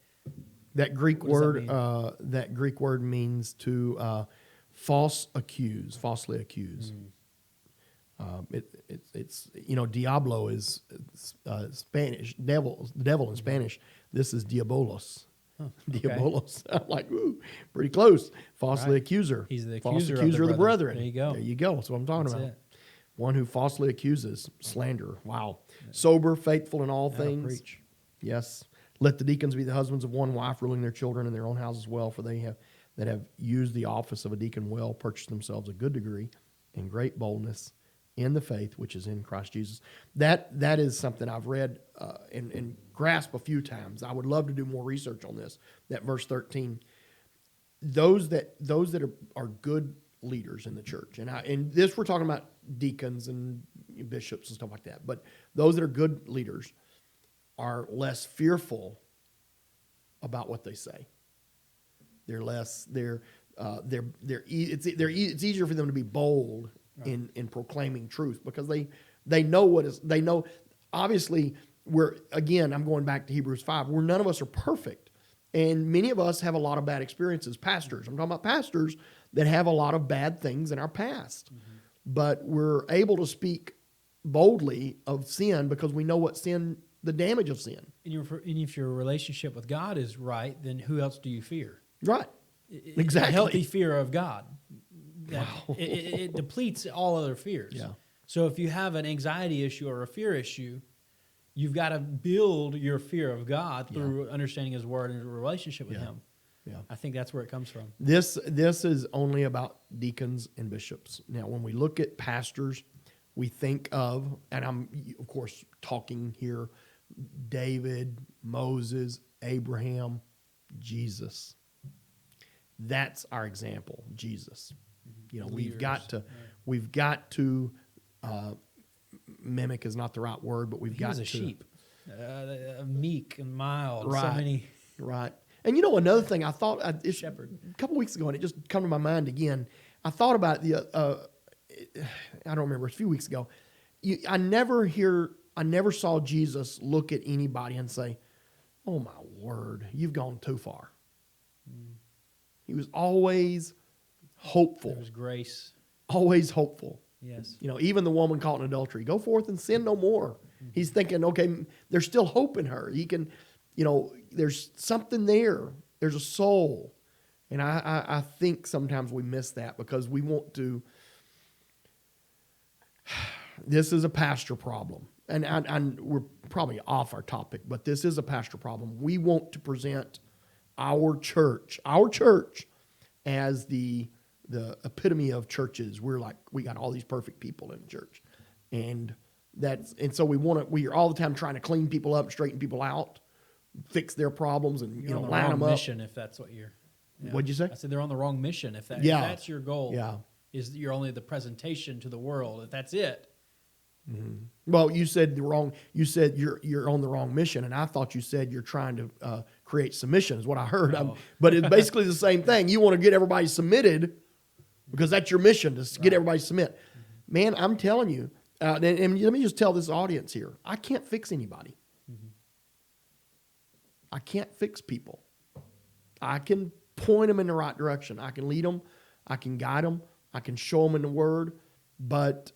That Greek word means to falsely accuse. It's Diablo is Spanish, devil, the devil in Spanish. This is diabolos. Okay. Diabolos. I'm like, ooh, pretty close. Falsely Right. accuser. He's the False accuser of the brethren. There you go. There you go. That's what I'm talking That's about. it. One who falsely accuses, slander. Wow. Sober, faithful in all That'll things. preach. Yes. Let the deacons be the husbands of one wife, ruling their children in their own houses well, for they that have used the office of a deacon well, purchased themselves a good degree and great boldness in the faith which is in Christ Jesus. That is something I've read and grasped a few times. I would love to do more research on this. That verse 13. Those that are good leaders in the church, and this we're talking about deacons and bishops and stuff like that. But those that are good leaders are less fearful about what they say. It's easier for them to be bold in proclaiming truth because they know. Obviously, I'm going back to Hebrews 5, where none of us are perfect. And many of us have a lot of bad experiences. Pastors, I'm talking about pastors that have a lot of bad things in our past. Mm-hmm. But we're able to speak boldly of sin because we know what sin, the damage of sin. And if your relationship with God is right, then who else do you fear? Right. Exactly. A healthy fear of God. Wow. It depletes all other fears. Yeah. So if you have an anxiety issue or a fear issue, you've got to build your fear of God through understanding His Word and a relationship with Him. Yeah. I think that's where it comes from. This is only about deacons and bishops. Now, when we look at pastors, we think of, and I'm, of course, talking here, David, Moses, Abraham, Jesus. That's our example, Jesus. Leaders. we've got to mimic is not the right word, but He was a sheep, meek and mild. Right. So many. Right. And another thing I thought Shepherd. A couple weeks ago, and it just come to my mind again. I thought about I don't remember, a few weeks ago. I never saw Jesus look at anybody and say, "Oh my word, you've gone too far." He was always hopeful. There was grace. Always hopeful. Yes. Even the woman caught in adultery, go forth and sin no more. Mm-hmm. He's thinking, okay, there's still hope in her. He can, there's something there. There's a soul. And I think sometimes we miss that because we want to, this is a pastor problem. And we're probably off our topic, but this is a pastor problem. We want to present our church as the epitome of churches. We're like, we got all these perfect people in the church. And so we are all the time trying to clean people up, straighten people out, fix their problems, and you're on the line wrong them up. Mission if that's what you're. Yeah. What'd you say? I said they're on the wrong mission. If that's your goal, is you're only the presentation to the world. If that's it. Mm-hmm. Well, you said You said you're on the wrong mission, and I thought you said you're trying to create submission. Is what I heard. But it's basically the same thing. You want to get everybody submitted because that's your mission to get everybody to submit. Mm-hmm. Man, I'm telling you, and let me just tell this audience here: I can't fix anybody. Mm-hmm. I can't fix people. I can point them in the right direction. I can lead them. I can guide them. I can show them in the Word. But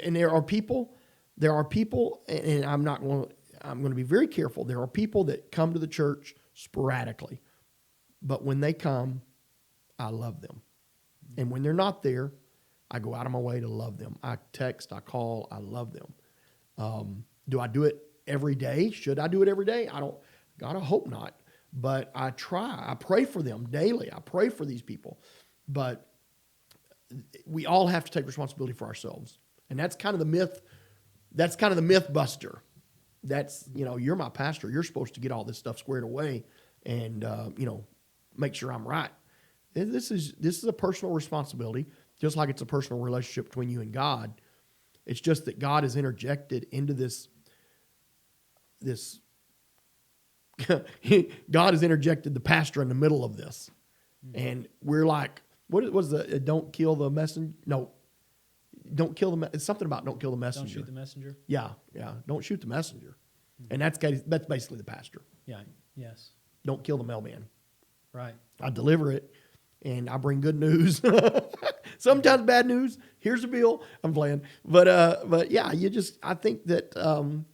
and there are people, and I'm going to be very careful. There are people that come to the church sporadically, but when they come, I love them. And when they're not there, I go out of my way to love them. I text, I call, I love them. Do I do it every day? Should I do it every day? God, I hope not. But I try. I pray for them daily. I pray for these people. But we all have to take responsibility for ourselves. And that's kind of the myth. That's kind of the myth buster. That's, you're my pastor. You're supposed to get all this stuff squared away and, make sure I'm right. This is a personal responsibility, just like it's a personal relationship between you and God. It's just that God has interjected into this God has interjected the pastor in the middle of this. Mm-hmm. And we're like, what was the don't kill the messenger? No. Don't kill the it's something about don't kill the messenger. Don't shoot the messenger? Yeah. Don't shoot the messenger. Mm-hmm. And that's basically the pastor. Yeah. Yes. Don't kill the mailman. Right. I deliver it and I bring good news. Sometimes bad news. Here's the bill. I'm playing, but yeah, I think that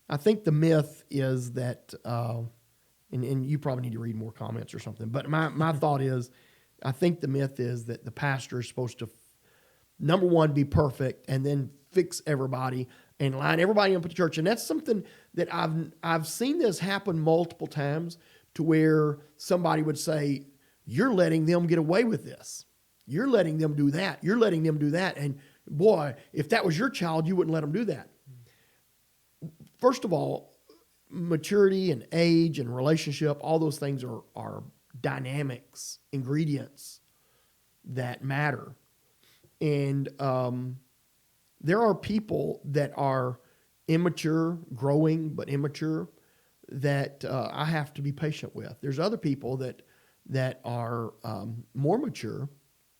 I think the myth is that, and you probably need to read more comments or something. But my thought is, I think the myth is that the pastor is supposed to, number one, be perfect, and then fix everybody and line everybody up at the church. And that's something that I've seen this happen multiple times, to where somebody would say, "You're letting them get away with this. You're letting them do that. You're letting them do that." And boy, if that was your child, you wouldn't let them do that. First of all, maturity and age and relationship, all those things are dynamics, ingredients that matter. And there are people that are immature, growing, but immature, that I have to be patient with. There's other people that are more mature,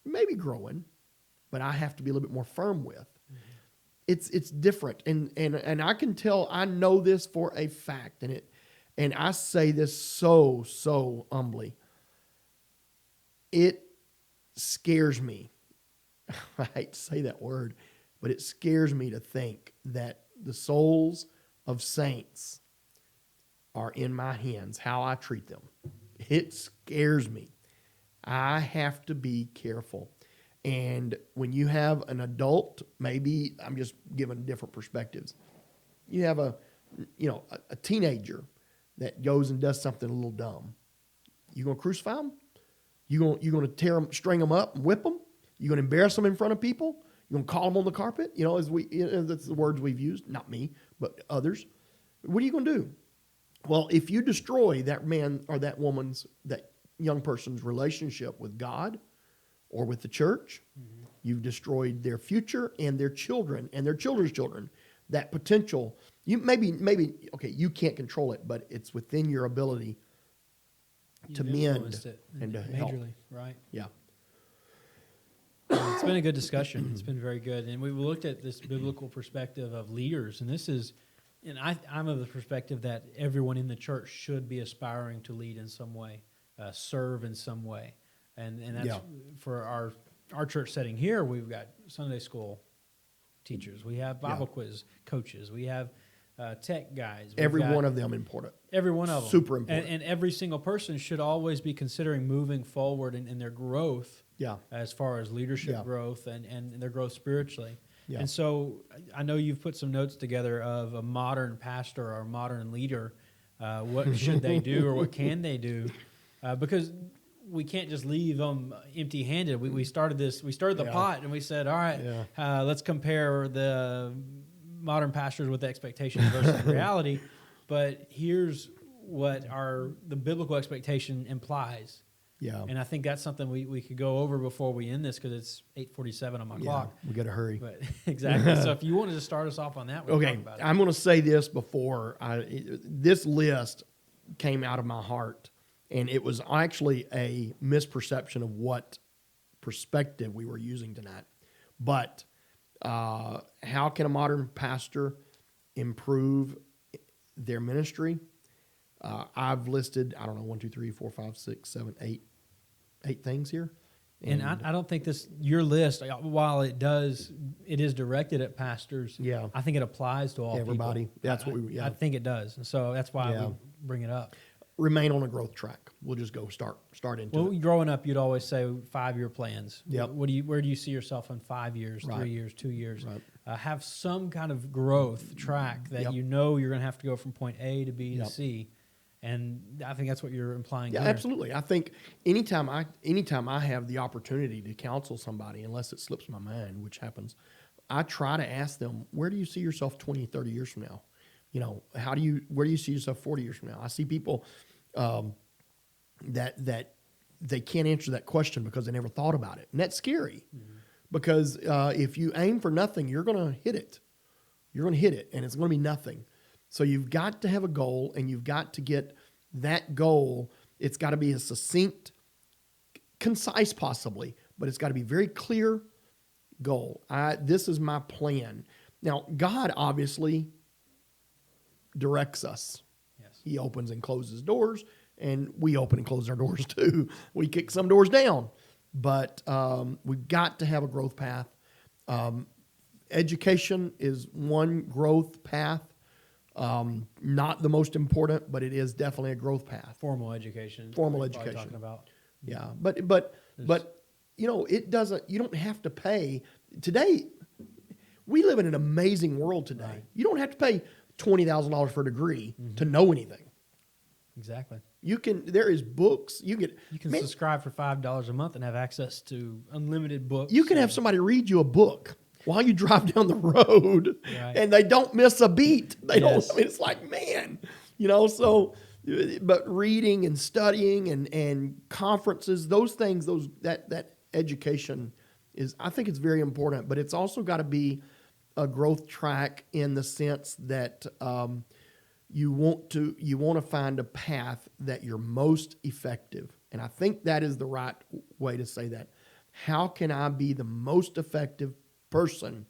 maybe growing, but I have to be a little bit more firm with. Mm-hmm. It's different, and I can tell, I know this for a fact, and I say this so humbly. It scares me. I hate to say that word, but it scares me to think that the souls of saints are in my hands, how I treat them. It scares me. I have to be careful. And when you have an adult, maybe I'm just giving different perspectives. You have a teenager that goes and does something a little dumb. You gonna crucify them? You gonna tear them, string them up, and whip them? You gonna embarrass them in front of people? You gonna call them on the carpet? That's the words we've used. Not me, but others. What are you gonna do? Well, if you destroy that man or that young person's relationship with God or with the church, mm-hmm. you've destroyed their future and their children and their children's children. That potential, you you can't control it, but it's within your ability to mend and to help. Majorly, right? Yeah. It's been a good discussion. It's been very good, and we've looked at this biblical perspective of leaders, and this is. And I'm of the perspective that everyone in the church should be aspiring to lead in some way, serve in some way. And that's for our church setting here. We've got Sunday school teachers. We have Bible quiz coaches. We have tech guys. Every one of them important. Every one of them. Super important. And every single person should always be considering moving forward in their growth as far as leadership growth and their growth spiritually. Yeah. And so I know you've put some notes together of a modern pastor or a modern leader. What should they do or what can they do? Because we can't just leave them empty-handed. We started the pot and we said, all right, let's compare the modern pastors with expectations versus reality. But here's what the biblical expectation implies. Yeah, and I think that's something we could go over before we end this, because it's 8:47 on my clock. We got to hurry. But exactly. So if you wanted to start us off on that, we'll talk about it. I'm going to say this before this list came out of my heart, and it was actually a misperception of what perspective we were using tonight. But how can a modern pastor improve their ministry? I've listed, 1, 2, 3, 4, 5, 6, 7, 8 things here. And I don't think your list, while it is directed at pastors. Yeah, I think it applies to all everybody. People. That's what we. Yeah. I think it does, and so that's why we bring it up. Remain on a growth track. We'll just go start into it. Well, growing up, you'd always say 5-year plans. Yep. Where do you see yourself in 5 years, 3 years, 2 years? Right. Have some kind of growth track that you're going to have to go from point A to B to C. And I think that's what you're implying. Yeah, absolutely. I think anytime I have the opportunity to counsel somebody, unless it slips my mind, which happens, I try to ask them, where do you see yourself 20, 30 years from now? Where do you see yourself 40 years from now? I see people that they can't answer that question because they never thought about it. And that's scary, because if you aim for nothing, you're going to hit it. You're going to hit it, and it's going to be nothing. So you've got to have a goal, and you've got to get that goal. It's got to be a succinct, concise possibly, but it's got to be very clear goal. This is my plan. Now, God obviously directs us. Yes. He opens and closes doors, and we open and close our doors too. We kick some doors down. but we've got to have a growth path. Education is one growth path. Not the most important, but it is definitely a growth path. Formal education. Formal What you're probably education. talking about. Yeah, but it doesn't. You don't have to pay today. We live in an amazing world today. Right. You don't have to pay $20,000 for a degree to know anything. Exactly. You can. There is books. You can Subscribe for $5 a month and have access to unlimited books. You can have somebody read you a book while you drive down the road, Right. and they don't miss a beat. They Yes. don't. I mean, it's like, man, so. But reading and studying and conferences, those things, that education is, I think it's very important. But it's also got to be a growth track in the sense that you want to find a path that you're most effective, and I think that is the right way to say that. How can I be the most effective person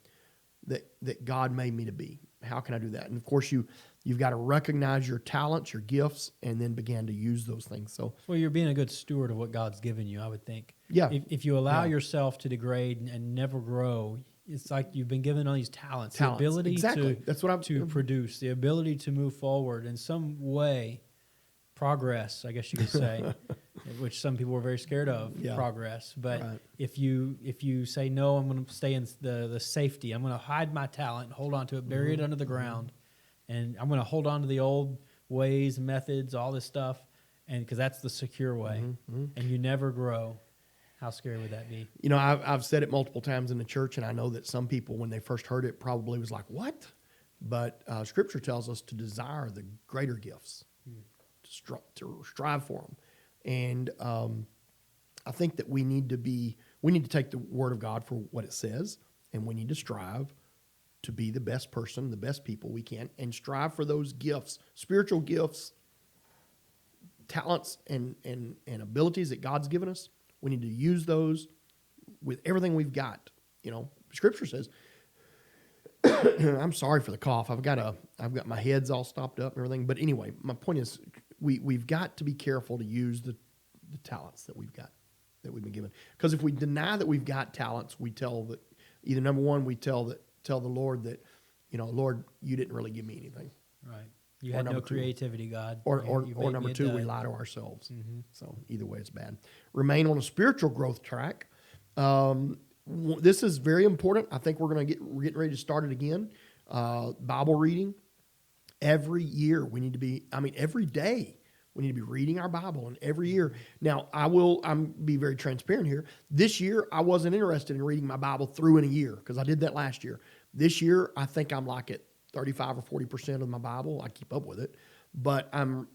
that God made me to be? How can I do that? And of course, you've got to recognize your talents, your gifts, and then begin to use those things. So, well, you're being a good steward of what God's given you, I would think. Yeah. If you allow yourself to degrade and never grow, it's like you've been given all these talents. The ability exactly. to That's what I'm to produce, the ability to move forward in some way, progress, I guess you could say, which some people are very scared of, progress. But Right. if you say no, I'm going to stay in the safety. I'm going to hide my talent and hold on to it, bury it under the ground, and I'm going to hold on to the old ways, methods, all this stuff, and because that's the secure way, and you never grow. How scary would that be? You know, I've said it multiple times in the church, and I know that some people, when they first heard it, probably was like, "What?" But Scripture tells us to desire the greater gifts, to strive for them, and I think that we need to take the Word of God for what it says, and we need to strive to be the best person, the best people we can, and strive for those gifts, spiritual gifts, talents, and abilities that God's given us. We need to use those with everything we've got. You know, Scripture says, I'm sorry for the cough. I've got my head's all stopped up and everything. But anyway, my point is we've got to be careful to use the talents that we've got, that we've been given. Because if we deny that we've got talents, we tell that either number one, we tell the Lord that, Lord, you didn't really give me anything. Right. You had no creativity, God. Or number two, we lie to ourselves. So either way, it's bad. Remain on a spiritual growth track. This is very important. I think we're getting ready to start it again. Bible reading. Every year we need to be, every day we need to be reading our Bible, and every year. Now, I'm be very transparent here. This year, I wasn't interested in reading my Bible through in a year because I did that last year. This year, I think I'm like at 35 or 40% of my Bible. I keep up with it, but I'm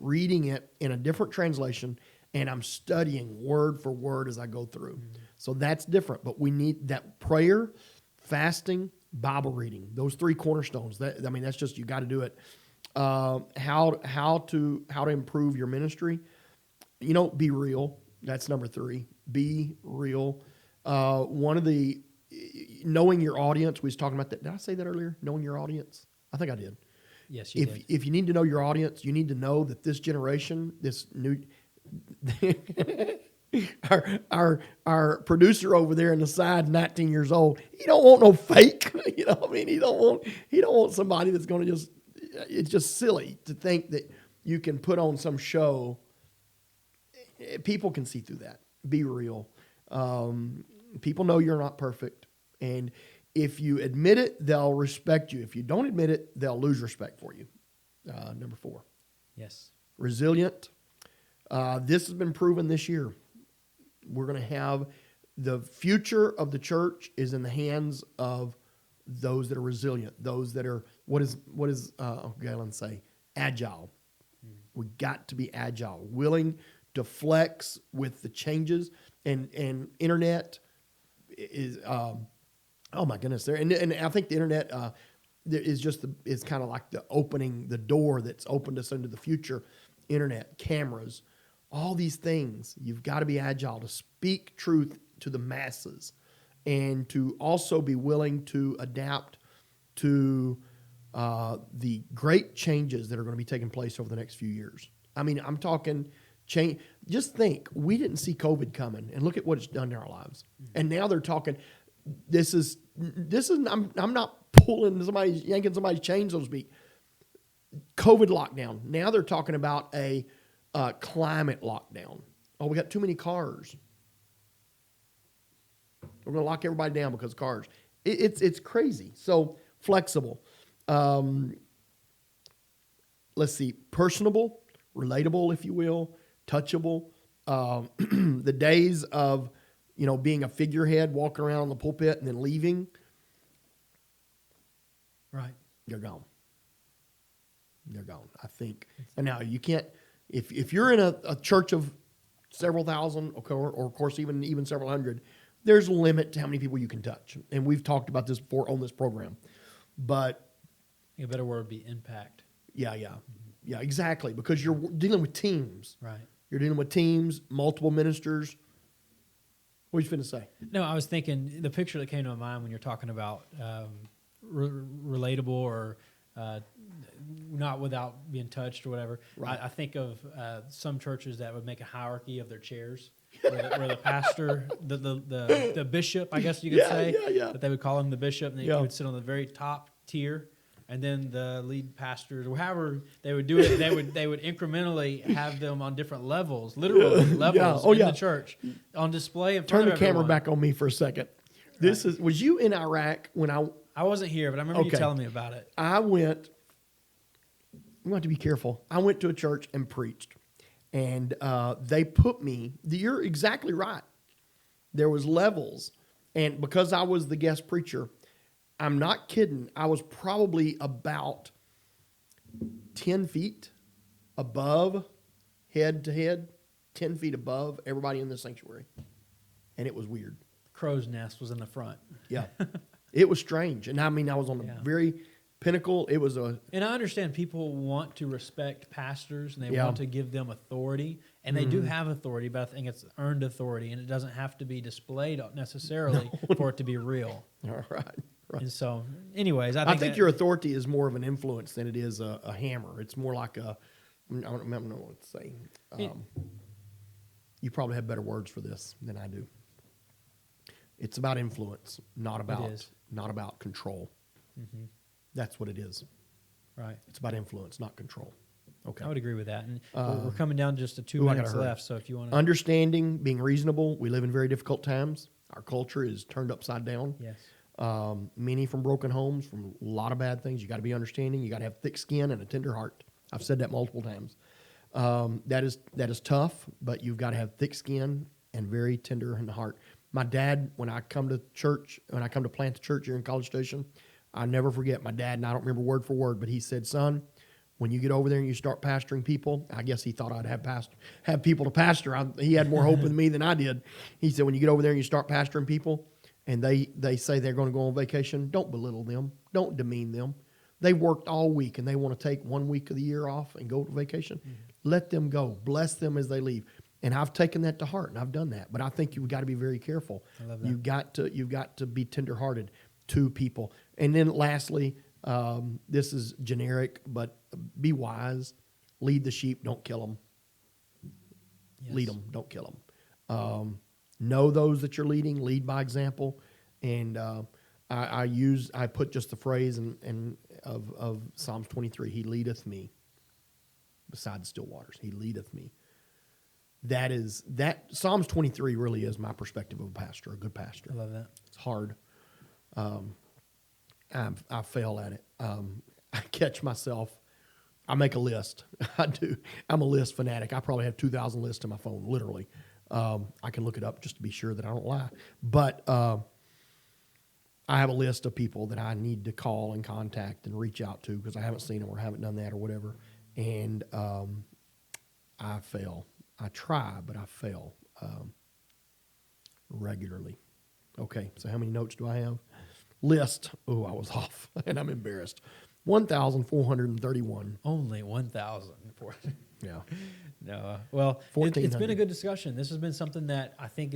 reading it in a different translation, and I'm studying word for word as I go through. So that's different, but we need that prayer, fasting, Bible reading, those three cornerstones. That's just, you got to do it. How to improve your ministry? Be real. That's number 3. Be real. One of the knowing your audience. We was talking about that. Did I say that earlier? Knowing your audience. I think I did. Yes, you did. If you need to know your audience, you need to know that this generation, this new. Our producer over there on the side, 19 years old, he don't want no fake. He don't want somebody that's going to just. It's just silly to think that you can put on some show. People can see through that. Be real. People know you're not perfect, and if you admit it, they'll respect you. If you don't admit it, they'll lose respect for you. Number 4. Yes. Resilient. This has been proven this year. We're going to have the future of the church is in the hands of those that are resilient, those that are, what does Galen say? Agile. We got to be agile, willing to flex with the changes, and internet is, oh my goodness, there. And I think the internet is kind of like the door that's opened us into the future. Internet, cameras, all these things. You've got to be agile to speak truth to the masses, and to also be willing to adapt to the great changes that are going to be taking place over the next few years. I'm talking change. Just think, we didn't see COVID coming, and look at what it's done to our lives. And now they're talking. This is. I'm not yanking somebody's chain, so to speak. COVID lockdown. Now they're talking about a climate lockdown. Oh, we got too many cars. We're going to lock everybody down because of cars. It's crazy. So flexible. Let's see. Personable, relatable, if you will, touchable. The days of, being a figurehead, walking around the pulpit and then leaving. Right. They're gone. They're gone. I think. And now you can't, if you're in a church of several thousand, or of course even several hundred, there's a limit to how many people you can touch. And we've talked about this before on this program. But a better word would be impact. Yeah, exactly. Because you're dealing with teams. Right. You're dealing with teams, multiple ministers. What are you finna say? No, I was thinking the picture that came to my mind when you're talking about relatable or not without being touched or whatever. Right. I think of some churches that would make a hierarchy of their chairs, where the pastor, the bishop, I guess you could say, that they would call him the bishop, and he would sit on the very top tier, and then the lead pastors, or however they would do it, they would incrementally have them on different levels, literally levels in the church, on display in front Turn of the everyone. camera back on me for a second. Was you in Iraq when I wasn't here, but I remember you telling me about it. I went. We have to be careful. I went to a church and preached, and they put me. You're exactly right. There was levels, and because I was the guest preacher, I'm not kidding. I was probably about 10 feet above, head to head, 10 feet above everybody in the sanctuary, and it was weird. Crow's nest was in the front. Yeah, it was strange, and I mean, I was on the very pinnacle. It was and I understand people want to respect pastors and they want to give them authority, and they do have authority, but I think it's earned authority, and it doesn't have to be displayed necessarily for it to be real. All right. And so, anyways, I think your authority is more of an influence than it is a hammer. It's more like I don't know what to say. You probably have better words for this than I do. It's about influence, not about control. Mm-hmm. That's what it is. Right. It's about influence, not control. Okay. I would agree with that. And we're coming down just to 2 minutes left, so if you want to... Understanding, being reasonable. We live in very difficult times. Our culture is turned upside down. Yes. Many from broken homes, from a lot of bad things. You got to be understanding. You got to have thick skin and a tender heart. I've said that multiple times. That is tough, but you've got to have thick skin and very tender in the heart. My dad, when I come to plant the church here in College Station, I never forget my dad, and I don't remember word for word, but he said, "Son, when you get over there and you start pastoring people," I guess he thought I'd have people to pastor. He had more hope in me than I did. He said, "When you get over there and you start pastoring people, and they say they're going to go on vacation, don't belittle them, don't demean them. They worked all week and they want to take 1 week of the year off and go to vacation. Mm-hmm. Let them go. Bless them as they leave." And I've taken that to heart, and I've done that. But I think you've got to be very careful. I love that. You've got to be tenderhearted to people. And then lastly, this is generic, but be wise. Lead the sheep, don't kill them. Yes. Lead them, don't kill them. Know those that you're leading. Lead by example. And I put just the phrase of Psalms 23. He leadeth me beside the still waters. He leadeth me. That Psalms 23 really is my perspective of a pastor, a good pastor. I love that. It's hard. I fail at it. I catch myself. I make a list. I do. I'm a list fanatic. I probably have 2,000 lists on my phone, literally. I can look it up just to be sure that I don't lie. But I have a list of people that I need to call and contact and reach out to because I haven't seen them or haven't done that or whatever. And I fail. I try, but I fail regularly. Okay, so how many notes do I have? List. Oh, I was off, and I'm embarrassed. 1,431. Only 1,000. Yeah. No. Well, it's been a good discussion. This has been something that I think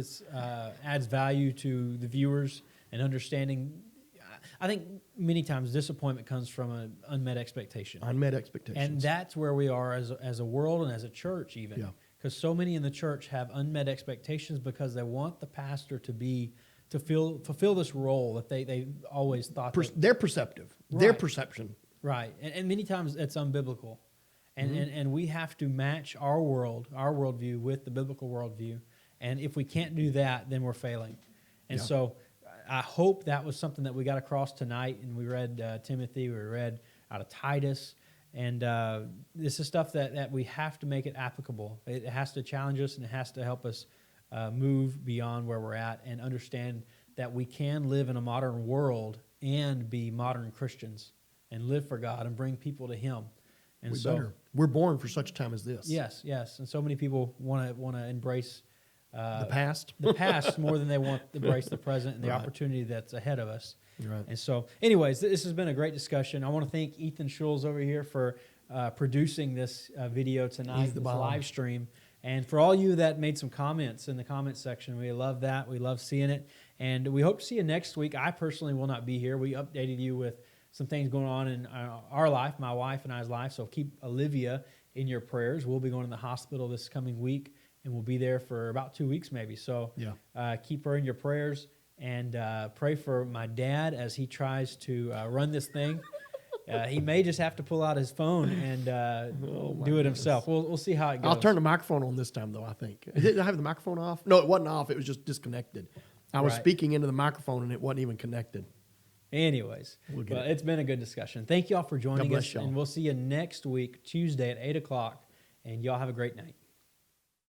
adds value to the viewers and understanding. I think many times disappointment comes from an unmet expectation. Unmet expectations. And that's where we are as a world and as a church even. Yeah. because so many in the church have unmet expectations because they want the pastor to fulfill this role that they always thought. They're perceptive. Right. Their perception. Right, and many times it's unbiblical, and we have to match our worldview with the biblical worldview, and if we can't do that, then we're failing. And so I hope that was something that we got across tonight, and we read Timothy, we read out of Titus, and this is stuff that we have to make it applicable. It has to challenge us, and it has to help us move beyond where we're at and understand that we can live in a modern world and be modern Christians and live for God and bring people to Him. And We're born for such a time as this. Yes. And so many people want to embrace The past. the past more than they want to embrace the present and the opportunity that's ahead of us. Right. And so, anyways, this has been a great discussion. I want to thank Ethan Schulz over here for producing this video tonight, this live stream. And for all you that made some comments in the comments section, we love that. We love seeing it. And we hope to see you next week. I personally will not be here. We updated you with some things going on in our life, my wife and I's life. So keep Olivia in your prayers. We'll be going to the hospital this coming week, and we'll be there for about 2 weeks maybe. So keep her in your prayers, and pray for my dad as he tries to run this thing. He may just have to pull out his phone and do it himself. We'll see how it goes. I'll turn the microphone on this time, though, I think. Did I have the microphone off? No, it wasn't off. It was just disconnected. I was speaking into the microphone, and it wasn't even connected. Anyways, it's been a good discussion. Thank you all for joining us, y'all. and we'll see you next week, Tuesday at 8 o'clock, and y'all have a great night.